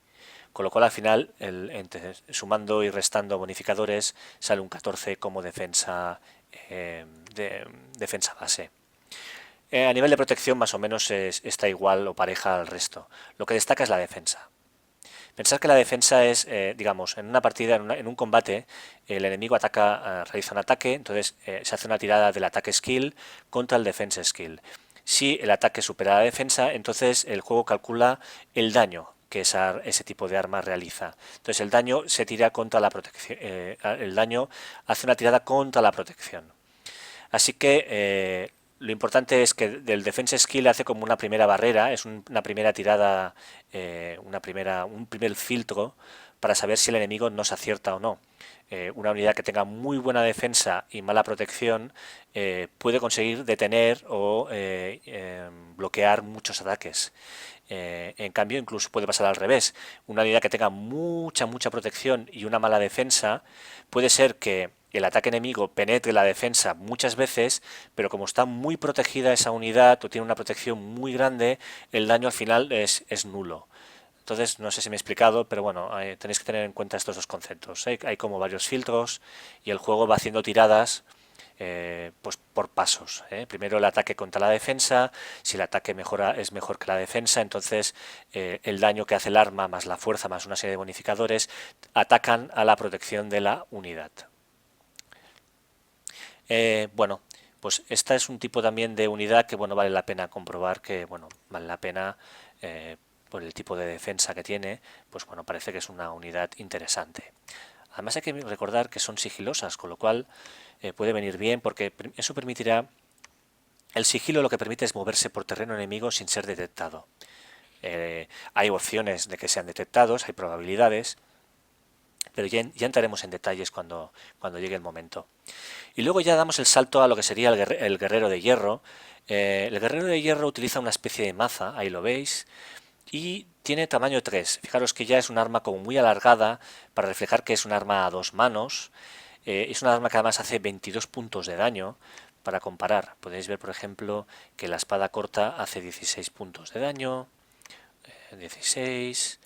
Con lo cual al final, sumando y restando bonificadores, sale un 14 como defensa de defensa base. A nivel de protección más o menos está igual o pareja al resto. Lo que destaca es la defensa. Pensar que la defensa es, digamos, en una partida, en un combate, el enemigo ataca, realiza un ataque, entonces se hace una tirada del ataque skill contra el defense skill. Si el ataque supera la defensa, entonces el juego calcula el daño que ese tipo de arma realiza. Entonces el daño se tira contra la protección, el daño hace una tirada contra la protección. Así que lo importante es que el defense skill hace como una primera barrera, es una primera tirada, un primer filtro para saber si el enemigo nos acierta o no. Una unidad que tenga muy buena defensa y mala protección puede conseguir detener o bloquear muchos ataques. En cambio, incluso puede pasar al revés. Una unidad que tenga mucha protección y una mala defensa, puede ser que el ataque enemigo penetre la defensa muchas veces, pero como está muy protegida esa unidad o tiene una protección muy grande, el daño al final es nulo. Entonces, no sé si me he explicado, pero bueno, tenéis que tener en cuenta estos dos conceptos. Hay como varios filtros y el juego va haciendo tiradas pues por pasos. Primero el ataque contra la defensa, si el ataque es mejor que la defensa, entonces el daño que hace el arma más la fuerza más una serie de bonificadores atacan a la protección de la unidad. Bueno, pues esta es un tipo también de unidad que bueno vale la pena comprobar que bueno vale la pena por el tipo de defensa que tiene, pues bueno parece que es una unidad interesante. Además hay que recordar que son sigilosas, con lo cual puede venir bien porque eso permitirá, el sigilo lo que permite es moverse por terreno enemigo sin ser detectado. Hay opciones de que sean detectados, hay probabilidades, pero ya entraremos en detalles cuando llegue el momento. Y luego ya damos el salto a lo que sería el guerrero de hierro. El guerrero de hierro utiliza una especie de maza, ahí lo veis, y tiene tamaño 3. Fijaros que ya es un arma como muy alargada para reflejar que es un arma a dos manos. Es un arma que además hace 22 puntos de daño. Para comparar, podéis ver por ejemplo que la espada corta hace 16 puntos de daño, 16.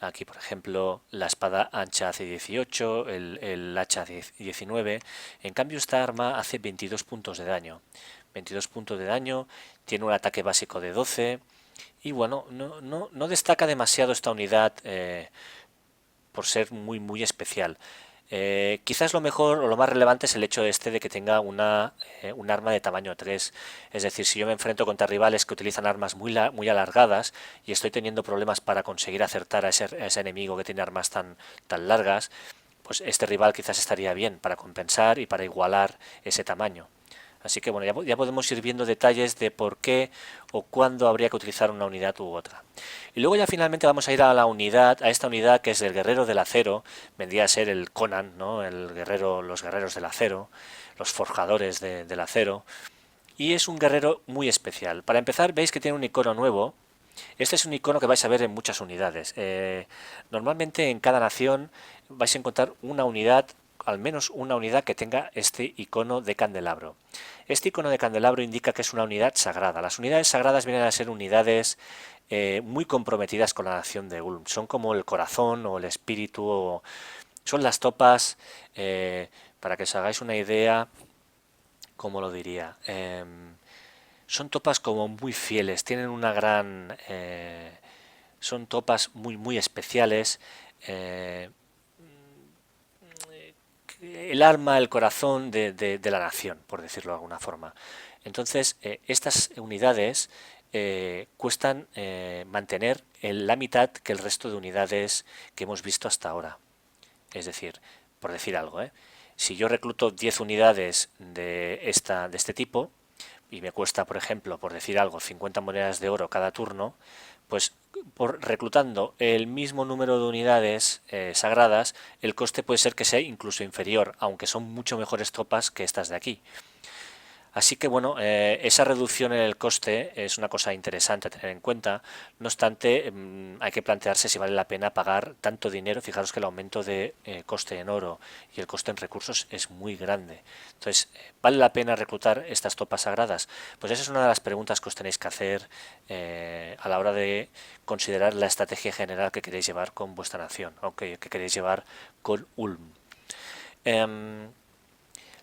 Aquí, por ejemplo, la espada ancha hace 18, el hacha hace 19. En cambio, esta arma hace 22 puntos de daño. 22 puntos de daño, tiene un ataque básico de 12. Y bueno, no destaca demasiado esta unidad por ser muy especial. Quizás lo mejor o lo más relevante es el hecho de que tenga un arma de tamaño 3. Es decir, si yo me enfrento contra rivales que utilizan armas muy alargadas y estoy teniendo problemas para conseguir acertar a ese enemigo que tiene armas tan largas, pues este rival quizás estaría bien para compensar y para igualar ese tamaño. Así que bueno, ya podemos ir viendo detalles de por qué o cuándo habría que utilizar una unidad u otra. Y luego ya finalmente vamos a ir a esta unidad que es el guerrero del acero, vendría a ser el Conan, ¿no? Los guerreros del acero, los forjadores del acero. Y es un guerrero muy especial. Para empezar, veis que tiene un icono nuevo. Este es un icono que vais a ver en muchas unidades. Normalmente en cada nación vais a encontrar una unidad, al menos una unidad que tenga este icono de candelabro. Este icono de candelabro indica que es una unidad sagrada. Las unidades sagradas vienen a ser unidades muy comprometidas con la nación de Ulm. Son como el corazón o el espíritu, son las topas, para que os hagáis una idea, ¿cómo lo diría? Son topas como muy fieles, tienen una gran... son topas muy especiales. eh, el alma, el corazón de la nación, por decirlo de alguna forma. Entonces, estas unidades cuestan mantener en la mitad que el resto de unidades que hemos visto hasta ahora. Es decir, por decir algo, si yo recluto 10 unidades de este tipo, y me cuesta, por ejemplo, por decir algo, 50 monedas de oro cada turno, pues reclutando el mismo número de unidades sagradas, el coste puede ser que sea incluso inferior, aunque son mucho mejores tropas que estas de aquí. Así que bueno, esa reducción en el coste es una cosa interesante a tener en cuenta. No obstante, hay que plantearse si vale la pena pagar tanto dinero. Fijaros que el aumento de coste en oro y el coste en recursos es muy grande. Entonces, ¿vale la pena reclutar estas tropas sagradas? Pues esa es una de las preguntas que os tenéis que hacer a la hora de considerar la estrategia general que queréis llevar con vuestra nación, o que queréis llevar con Ulm.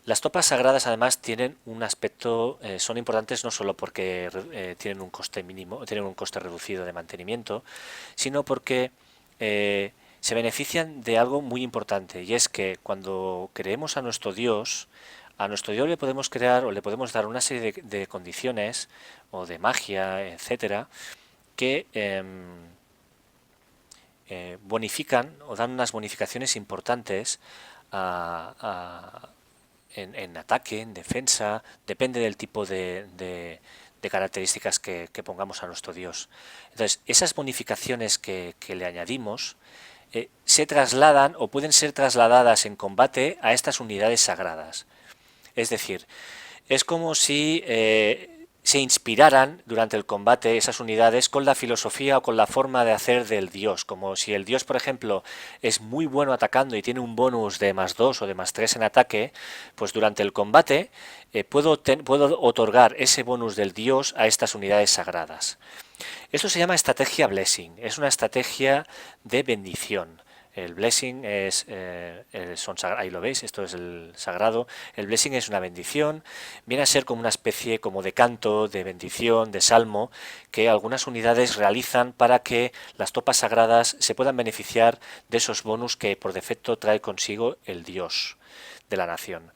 Las tropas sagradas además tienen un aspecto, son importantes no solo porque tienen un coste mínimo, tienen un coste reducido de mantenimiento, sino porque se benefician de algo muy importante, y es que cuando creemos a nuestro Dios le podemos crear o le podemos dar una serie de condiciones o de magia, etcétera, que bonifican o dan unas bonificaciones importantes en ataque, en defensa, depende del tipo de características que pongamos a nuestro Dios. Entonces, esas bonificaciones que le añadimos se trasladan o pueden ser trasladadas en combate a estas unidades sagradas. Es decir, es como si se inspiraran durante el combate esas unidades con la filosofía o con la forma de hacer del dios, como si el dios, por ejemplo, es muy bueno atacando y tiene un bonus de +2 o de +3 en ataque, pues durante el combate puedo otorgar ese bonus del dios a estas unidades sagradas. Esto se llama estrategia Blessing, es una estrategia de bendición. El blessing ahí lo veis, esto es el sagrado. El blessing es una bendición, viene a ser como una especie como de canto, de bendición, de salmo, que algunas unidades realizan para que las tropas sagradas se puedan beneficiar de esos bonus que por defecto trae consigo el dios de la nación.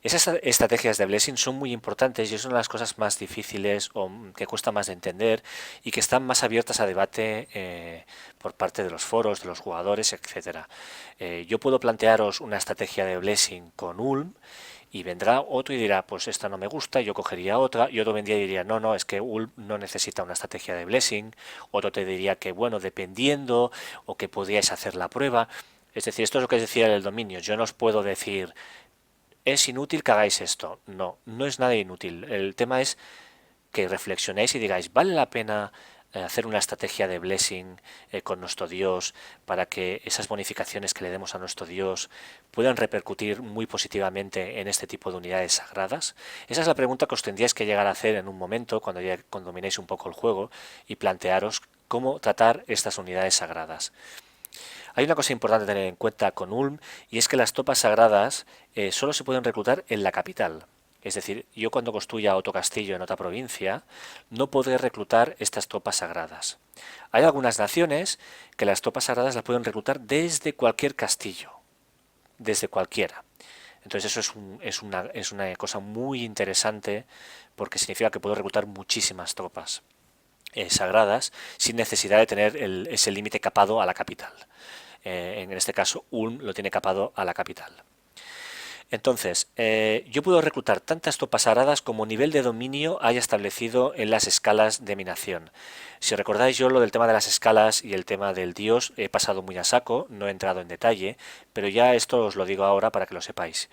Esas estrategias de blessing son muy importantes y es una de las cosas más difíciles o que cuesta más de entender y que están más abiertas a debate por parte de los foros, de los jugadores, etcétera. Yo puedo plantearos una estrategia de blessing con Ulm y vendrá otro y dirá, pues esta no me gusta, yo cogería otra, y otro vendría y diría, no, no, es que Ulm no necesita una estrategia de blessing, otro te diría que, bueno, dependiendo, o que podríais hacer la prueba. Es decir, esto es lo que decía el dominio, yo no os puedo decir es inútil que hagáis esto. No, no es nada inútil. El tema es que reflexionéis y digáis, ¿vale la pena hacer una estrategia de blessing con nuestro Dios para que esas bonificaciones que le demos a nuestro Dios puedan repercutir muy positivamente en este tipo de unidades sagradas? Esa es la pregunta que os tendríais que llegar a hacer en un momento cuando dominéis un poco el juego y plantearos cómo tratar estas unidades sagradas. Hay una cosa importante a tener en cuenta con Ulm y es que las tropas sagradas solo se pueden reclutar en la capital. Es decir, yo cuando construya otro castillo en otra provincia no podré reclutar estas tropas sagradas. Hay algunas naciones que las tropas sagradas las pueden reclutar desde cualquier castillo, desde cualquiera. Entonces eso es una cosa muy interesante porque significa que puedo reclutar muchísimas tropas sagradas sin necesidad de tener ese límite capado a la capital. En este caso, Ulm lo tiene capado a la capital. Entonces, yo puedo reclutar tantas tropas sagradas como nivel de dominio haya establecido en las escalas de mi nación. Si recordáis, yo lo del tema de las escalas y el tema del dios he pasado muy a saco, no he entrado en detalle, pero ya esto os lo digo ahora para que lo sepáis.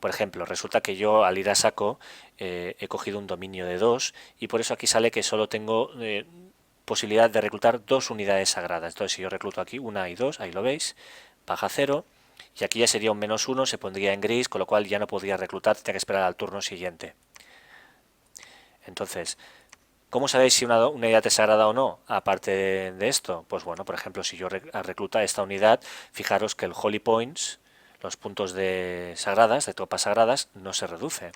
Por ejemplo, resulta que yo al ir a saco he cogido un dominio de 2 y por eso aquí sale que solo tengo posibilidad de reclutar 2 unidades sagradas. Entonces si yo recluto aquí 1 y 2, ahí lo veis, baja 0 y aquí ya sería un -1, se pondría en gris, con lo cual ya no podría reclutar, tendría que esperar al turno siguiente. Entonces, ¿cómo sabéis si una unidad es sagrada o no? Aparte de esto, pues bueno, por ejemplo, si yo recluta esta unidad, fijaros que el Holy Points, los puntos de tropas sagradas, no se reduce.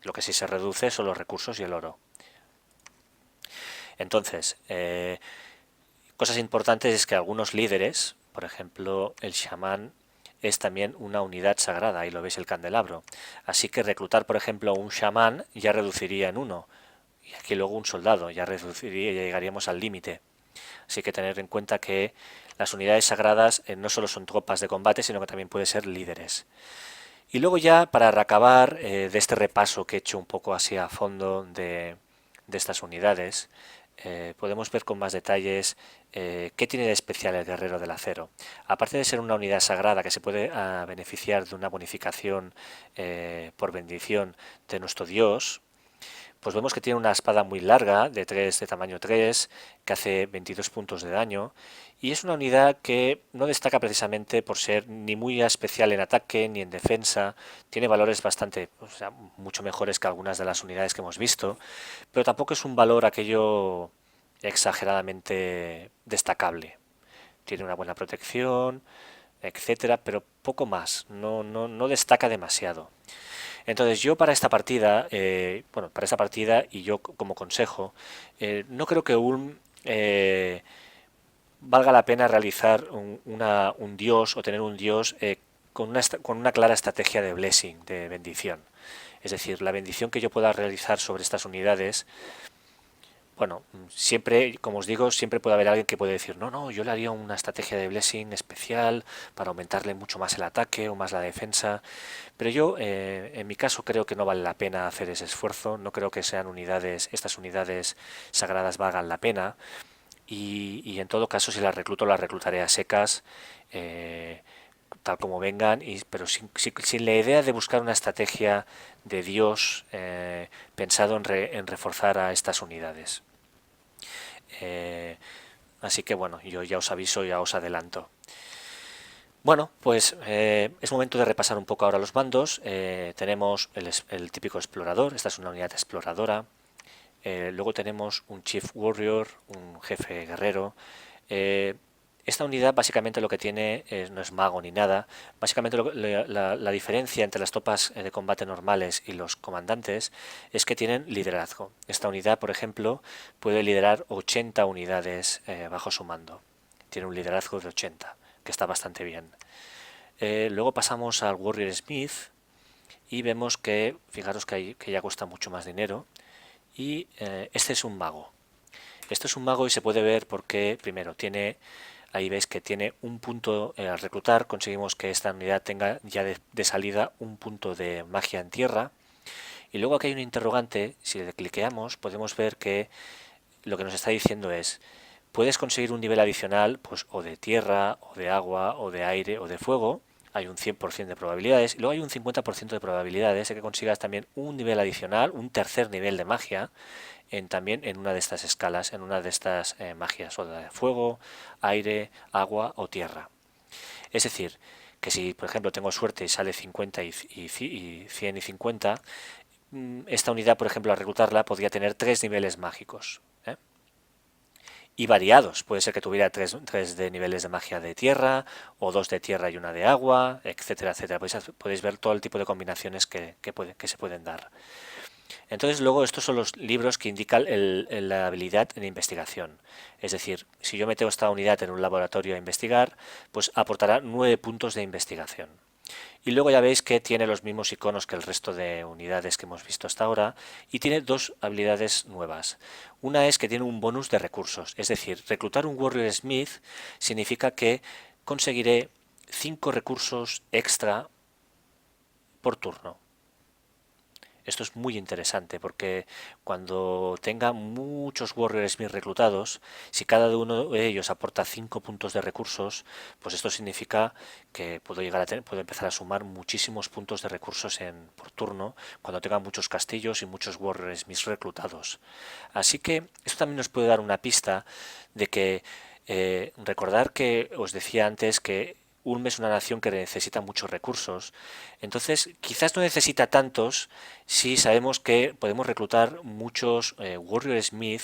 Lo que sí se reduce son los recursos y el oro. Entonces, cosas importantes es que algunos líderes, por ejemplo, el chamán es también una unidad sagrada, ahí lo veis el candelabro. Así que reclutar, por ejemplo, un chamán ya reduciría en 1. Y aquí luego un soldado, ya reduciría, ya llegaríamos al límite. Así que tener en cuenta que las unidades sagradas no solo son tropas de combate, sino que también pueden ser líderes. Y luego ya, para acabar de este repaso que he hecho un poco así a fondo de estas unidades, podemos ver con más detalles qué tiene de especial el guerrero del acero. Aparte de ser una unidad sagrada que se puede beneficiar de una bonificación por bendición de nuestro Dios, pues vemos que tiene una espada muy larga, de tamaño 3, que hace 22 puntos de daño, y es una unidad que no destaca precisamente por ser ni muy especial en ataque ni en defensa, tiene valores bastante, o sea, mucho mejores que algunas de las unidades que hemos visto, pero tampoco es un valor aquello exageradamente destacable. Tiene una buena protección, etcétera, pero poco más, no destaca demasiado. Entonces yo para esta partida, bueno, para esta partida y yo como consejo, no creo que valga la pena realizar un dios o tener un dios con una clara estrategia de blessing, de bendición. Es decir, la bendición que yo pueda realizar sobre estas unidades, bueno, siempre, como os digo, siempre puede haber alguien que puede decir, no, no, yo le haría una estrategia de blessing especial para aumentarle mucho más el ataque o más la defensa, pero yo, en mi caso, creo que no vale la pena hacer ese esfuerzo, no creo que sean unidades, estas unidades sagradas valgan la pena, y en todo caso, si las reclutaré a secas, eh, tal como vengan, pero sin la idea de buscar una estrategia de Dios pensado en reforzar a estas unidades. Eh, Así que bueno, yo ya os aviso, ya os adelanto. Bueno, pues es momento de repasar un poco ahora los bandos. Tenemos el típico explorador, esta es una unidad exploradora. Luego tenemos un Chief Warrior, un jefe guerrero. Eh, Esta unidad básicamente lo que tiene no es mago ni nada. Básicamente la diferencia entre las tropas de combate normales y los comandantes es que tienen liderazgo. Esta unidad, por ejemplo, puede liderar 80 unidades bajo su mando. Tiene un liderazgo de 80, que está bastante bien. Luego pasamos al Warrior Smith y vemos que, fijaros que ya cuesta mucho más dinero. Y este es un mago. Esto es un mago y se puede ver porque, primero, ahí veis que tiene un punto al reclutar, conseguimos que esta unidad tenga ya de salida un punto de magia en tierra. Y luego aquí hay un interrogante, si le cliqueamos podemos ver que lo que nos está diciendo es, puedes conseguir un nivel adicional, pues o de tierra, o de agua, o de aire, o de fuego. Hay un 100% de probabilidades y luego hay un 50% de probabilidades de que consigas también un nivel adicional, un tercer nivel de magia, también en una de estas escalas, en una de estas magias, o de fuego, aire, agua o tierra. Es decir, que si por ejemplo tengo suerte y sale 50 y 100 y 50, esta unidad, por ejemplo, al reclutarla podría tener tres niveles mágicos. Y variados. Puede ser que tuviera tres de niveles de magia de tierra, o dos de tierra y una de agua, etcétera, etcétera. Podéis ver todo el tipo de combinaciones que se pueden dar. Entonces luego estos son los libros que indican la habilidad en investigación. Es decir, si yo meto esta unidad en un laboratorio a investigar, pues aportará 9 puntos de investigación. Y luego ya veis que tiene los mismos iconos que el resto de unidades que hemos visto hasta ahora y tiene dos habilidades nuevas. Una es que tiene un bonus de recursos, es decir, reclutar un Warrior Smith significa que conseguiré 5 recursos extra por turno. Esto es muy interesante porque cuando tenga muchos Warrior Smith reclutados, si cada uno de ellos aporta 5 puntos de recursos, pues esto significa que puedo empezar a sumar muchísimos puntos de recursos por turno cuando tenga muchos castillos y muchos Warrior Smith reclutados. Así que esto también nos puede dar una pista de que recordar que os decía antes que Ulm es una nación que necesita muchos recursos. Entonces, quizás no necesita tantos si sabemos que podemos reclutar muchos Warrior Smith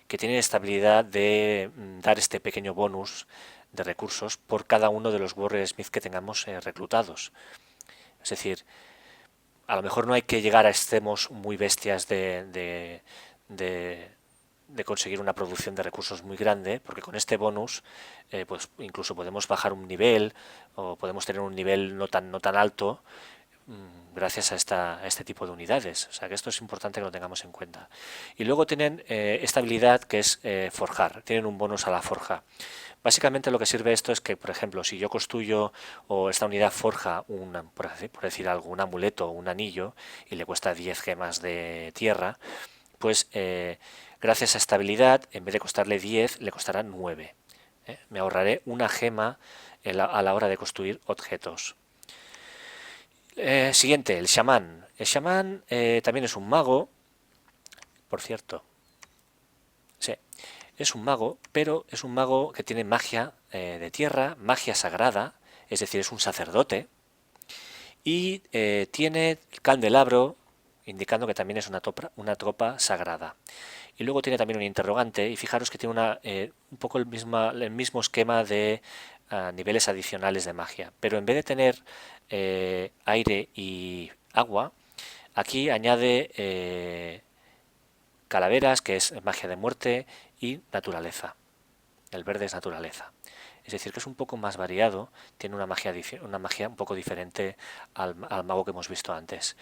que tienen estabilidad de dar este pequeño bonus de recursos por cada uno de los Warrior Smith que tengamos reclutados. Es decir, a lo mejor no hay que llegar a extremos muy bestias de conseguir una producción de recursos muy grande, porque con este bonus pues incluso podemos bajar un nivel o podemos tener un nivel no tan alto gracias a este tipo de unidades. O sea que esto es importante que lo tengamos en cuenta. Y luego tienen esta habilidad que es forjar, tienen un bonus a la forja. Básicamente lo que sirve esto es que, por ejemplo, si yo construyo o esta unidad forja, por decir algo, un amuleto o un anillo y le cuesta 10 gemas de tierra, pues gracias a esta habilidad, en vez de costarle 10, le costará 9. Me ahorraré una gema a la hora de construir objetos. Siguiente, el chamán. El chamán también es un mago, por cierto. Sí, es un mago, pero es un mago que tiene magia de tierra, magia sagrada, es decir, es un sacerdote, y tiene el candelabro, indicando que también es una tropa sagrada. Y luego tiene también un interrogante, y fijaros que tiene un poco el mismo esquema de niveles adicionales de magia, pero en vez de tener aire y agua, aquí añade calaveras, que es magia de muerte, y naturaleza. El verde es naturaleza. Es decir, que es un poco más variado, tiene una magia un poco diferente al mago que hemos visto antes.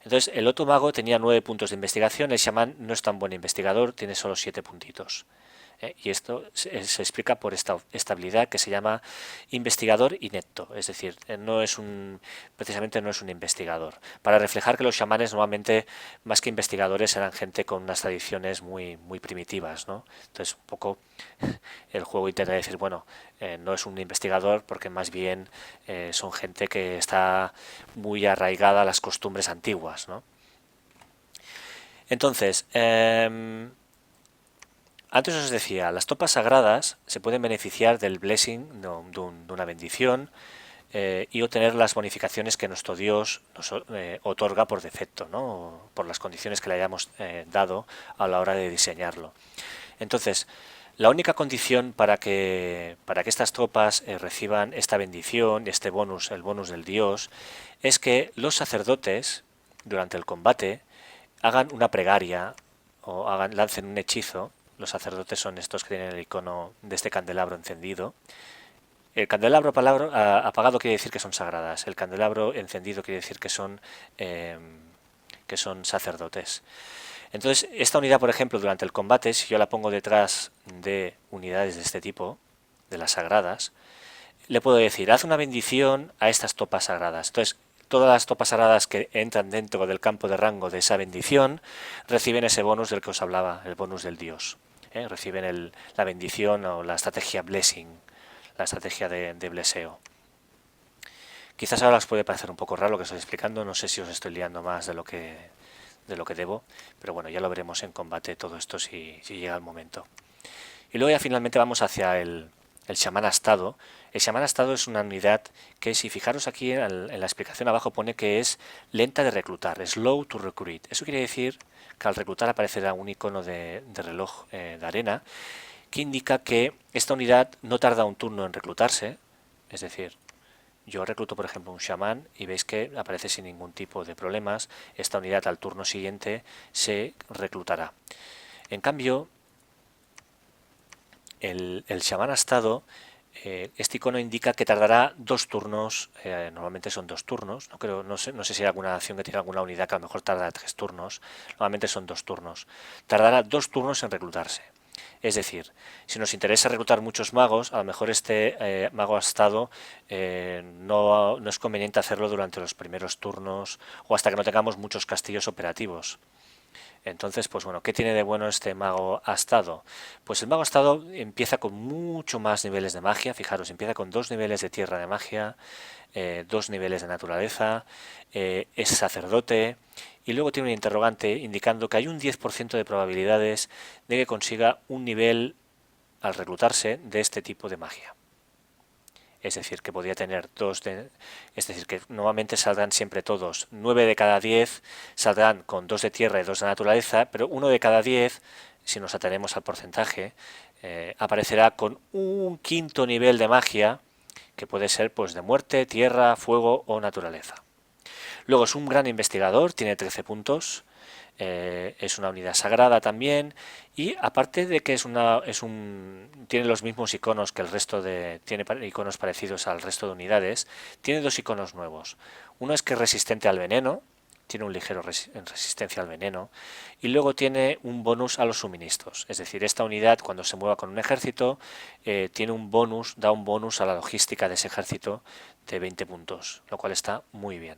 Entonces, el otro mago tenía 9 puntos de investigación, el chamán no es tan buen investigador, tiene solo 7 puntitos. Y esto se explica por esta habilidad que se llama investigador inepto, es decir, precisamente no es un investigador, para reflejar que los chamanes normalmente, más que investigadores, eran gente con unas tradiciones muy primitivas, ¿no? Entonces, un poco el juego intenta decir, bueno, no es un investigador porque más bien son gente que está muy arraigada a las costumbres antiguas, ¿no? Entonces, antes os decía, las topas sagradas se pueden beneficiar del blessing, de una bendición, y obtener las bonificaciones que nuestro Dios nos otorga por defecto, ¿no? Por las condiciones que le hayamos dado a la hora de diseñarlo. Entonces, la única condición para que estas tropas reciban esta bendición, este bonus, el bonus del Dios, es que los sacerdotes, durante el combate, hagan una plegaria o lancen un hechizo. Los sacerdotes son estos que tienen el icono de este candelabro encendido. El candelabro apagado quiere decir que son sagradas. El candelabro encendido quiere decir que son sacerdotes. Entonces, esta unidad, por ejemplo, durante el combate, si yo la pongo detrás de unidades de este tipo, de las sagradas, le puedo decir, haz una bendición a estas topas sagradas. Entonces, todas las topas sagradas que entran dentro del campo de rango de esa bendición reciben ese bonus del que os hablaba, el bonus del dios. Reciben la bendición o la estrategia blessing, la estrategia de bleseo. Quizás ahora os puede parecer un poco raro lo que estoy explicando, no sé si os estoy liando más de lo que debo, pero bueno, ya lo veremos en combate todo esto si llega el momento. Y luego ya finalmente vamos hacia el chamán astado. El chamán astado es una unidad que, si fijaros aquí en la explicación abajo, pone que es lenta de reclutar, slow to recruit. Eso quiere decir que al reclutar aparecerá un icono de reloj de arena que indica que esta unidad no tarda un turno en reclutarse, es decir, yo recluto por ejemplo un chamán y veis que aparece sin ningún tipo de problemas, esta unidad al turno siguiente se reclutará. En cambio, el chamán astado, este icono indica que tardará 2 turnos, normalmente son 2 turnos, no sé si hay alguna acción que tiene alguna unidad que a lo mejor tarda 3 turnos, normalmente son 2 turnos, tardará 2 turnos en reclutarse. Es decir, si nos interesa reclutar muchos magos, a lo mejor este mago astado no es conveniente hacerlo durante los primeros turnos o hasta que no tengamos muchos castillos operativos. Entonces, pues bueno, ¿qué tiene de bueno este mago astado? Pues el mago astado empieza con mucho más niveles de magia, fijaros, empieza con 2 niveles de tierra de magia, 2 niveles de naturaleza, es sacerdote y luego tiene un interrogante indicando que hay un 10% de probabilidades de que consiga un nivel al reclutarse de este tipo de magia. Es decir, que podría tener es decir, que normalmente saldrán siempre todos, 9 de cada 10 saldrán con 2 de tierra y 2 de naturaleza, pero 1 de cada 10, si nos atenemos al porcentaje, aparecerá con un quinto nivel de magia, que puede ser pues de muerte, tierra, fuego o naturaleza. Luego es un gran investigador, tiene 13 puntos, es una unidad sagrada también, y aparte de que tiene los mismos iconos que el resto tiene iconos parecidos al resto de unidades, tiene 2 iconos nuevos. Uno es que es resistente al veneno, tiene un ligero resistencia al veneno, y luego tiene un bonus a los suministros. Es decir, esta unidad cuando se mueva con un ejército tiene da un bonus a la logística de ese ejército de 20 puntos, lo cual está muy bien.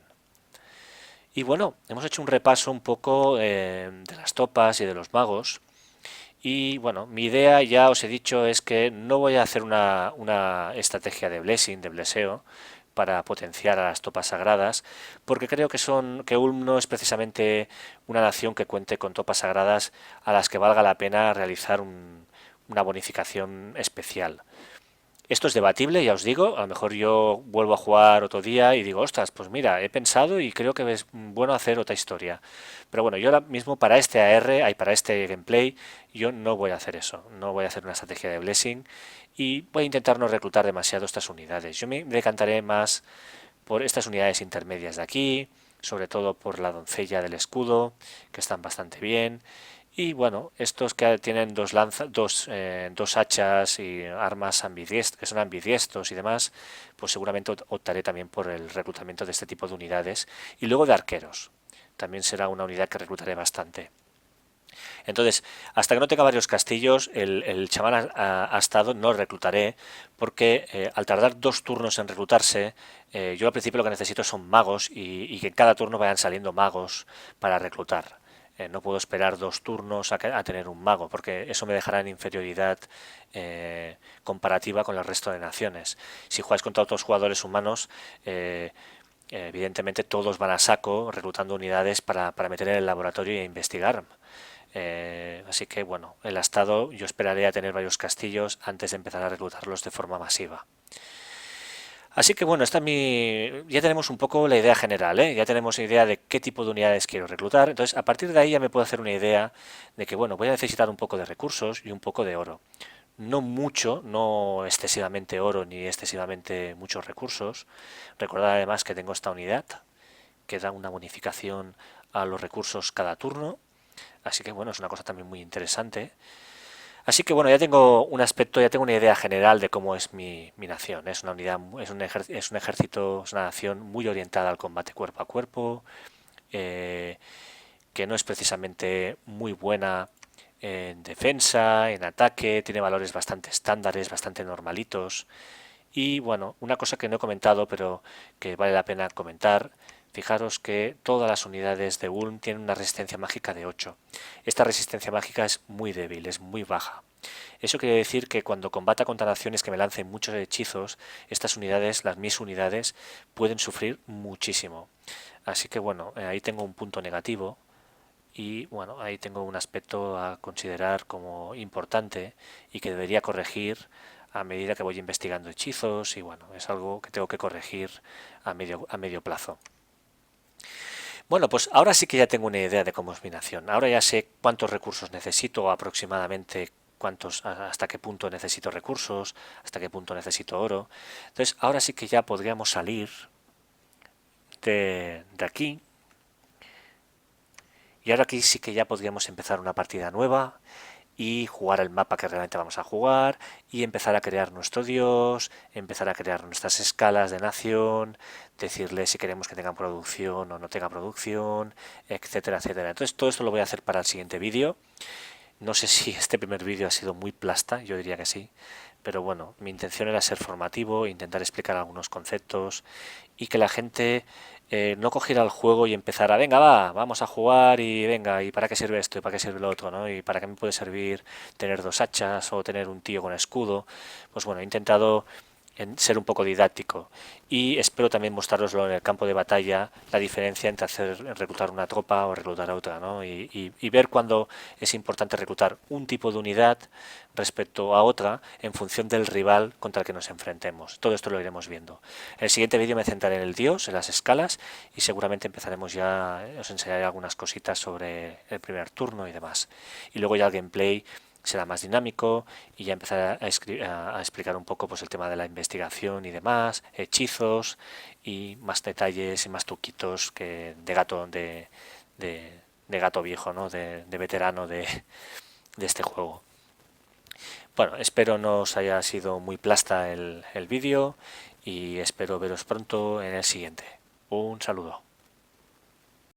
Y bueno, hemos hecho un repaso un poco de las topas y de los magos. Y bueno, mi idea, ya os he dicho, es que no voy a hacer una estrategia de blessing, de bleseo, para potenciar a las topas sagradas, porque creo que Ulm no es precisamente una nación que cuente con topas sagradas a las que valga la pena realizar una bonificación especial. Esto es debatible, ya os digo, a lo mejor yo vuelvo a jugar otro día y digo, ostras, pues mira, he pensado y creo que es bueno hacer otra historia. Pero bueno, yo ahora mismo para este para este gameplay, yo no voy a hacer eso, no voy a hacer una estrategia de blessing y voy a intentar no reclutar demasiado estas unidades. Yo me decantaré más por estas unidades intermedias de aquí, sobre todo por la doncella del escudo, que están bastante bien. Y bueno, estos que tienen dos hachas y armas que son ambidiestros y demás, pues seguramente optaré también por el reclutamiento de este tipo de unidades. Y luego de arqueros. También será una unidad que reclutaré bastante. Entonces, hasta que no tenga varios castillos, el chamán astado no reclutaré, porque al tardar 2 turnos en reclutarse, yo al principio lo que necesito son magos y que en cada turno vayan saliendo magos para reclutar. No puedo esperar 2 turnos a tener un mago, porque eso me dejará en inferioridad comparativa con el resto de naciones. Si jugáis contra otros jugadores humanos, evidentemente todos van a saco reclutando unidades para meter en el laboratorio e investigar. Así que bueno, el astado yo esperaré a tener varios castillos antes de empezar a reclutarlos de forma masiva. Así que bueno, ya tenemos un poco la idea general, ¿eh? Ya tenemos idea de qué tipo de unidades quiero reclutar. Entonces, a partir de ahí ya me puedo hacer una idea de que bueno, voy a necesitar un poco de recursos y un poco de oro. No mucho, no excesivamente oro ni excesivamente muchos recursos. Recordad además que tengo esta unidad que da una bonificación a los recursos cada turno. Así que bueno, es una cosa también muy interesante. Así que bueno, ya tengo un aspecto, ya tengo una idea general de cómo es mi nación. Es una unidad, es un ejército, es una nación muy orientada al combate cuerpo a cuerpo, eh, que no es precisamente muy buena en defensa, en ataque, tiene valores bastante estándares, bastante normalitos. Y bueno, una cosa que no he comentado, pero que vale la pena comentar, fijaros que todas las unidades de Ulm tienen una resistencia mágica de 8. Esta resistencia mágica es muy débil, es muy baja. Eso quiere decir que cuando combata contra naciones que me lancen muchos hechizos, estas unidades, mis unidades, pueden sufrir muchísimo. Así que bueno, ahí tengo un punto negativo y bueno, ahí tengo un aspecto a considerar como importante y que debería corregir a medida que voy investigando hechizos y bueno, es algo que tengo que corregir a medio plazo. Bueno, pues ahora sí que ya tengo una idea de cómo es mi nación. Ahora ya sé cuántos recursos necesito aproximadamente, hasta qué punto necesito recursos, hasta qué punto necesito oro. Entonces, ahora sí que ya podríamos salir de aquí. Y ahora aquí sí que ya podríamos empezar una partida nueva y jugar el mapa que realmente vamos a jugar y empezar a crear nuestro dios, empezar a crear nuestras escalas de nación, decirle si queremos que tengan producción o no tenga producción, etcétera, etcétera. Entonces todo esto lo voy a hacer para el siguiente vídeo. No sé si este primer vídeo ha sido muy plasta, yo diría que sí, pero bueno, mi intención era ser formativo, intentar explicar algunos conceptos y que la gente no cogiera el juego y empezara, venga, vamos a jugar y venga, ¿y para qué sirve esto? ¿Y para qué sirve lo otro? ¿No? ¿Y para qué me puede servir tener 2 hachas o tener un tío con escudo? Pues bueno, he intentado en ser un poco didáctico y espero también mostraroslo en el campo de batalla, la diferencia entre reclutar una tropa o reclutar a otra, ¿no? Y ver cuándo es importante reclutar un tipo de unidad respecto a otra en función del rival contra el que nos enfrentemos. Todo esto lo iremos viendo. En el siguiente vídeo me centraré en el dios, en las escalas y seguramente empezaremos ya, os enseñaré algunas cositas sobre el primer turno y demás. Y luego ya el gameplay será más dinámico y ya empezar a explicar un poco pues el tema de la investigación y demás, hechizos y más detalles y más truquitos que de gato viejo, ¿no? De veterano de este juego. Bueno, espero no os haya sido muy plasta el vídeo y espero veros pronto en el siguiente. Un saludo.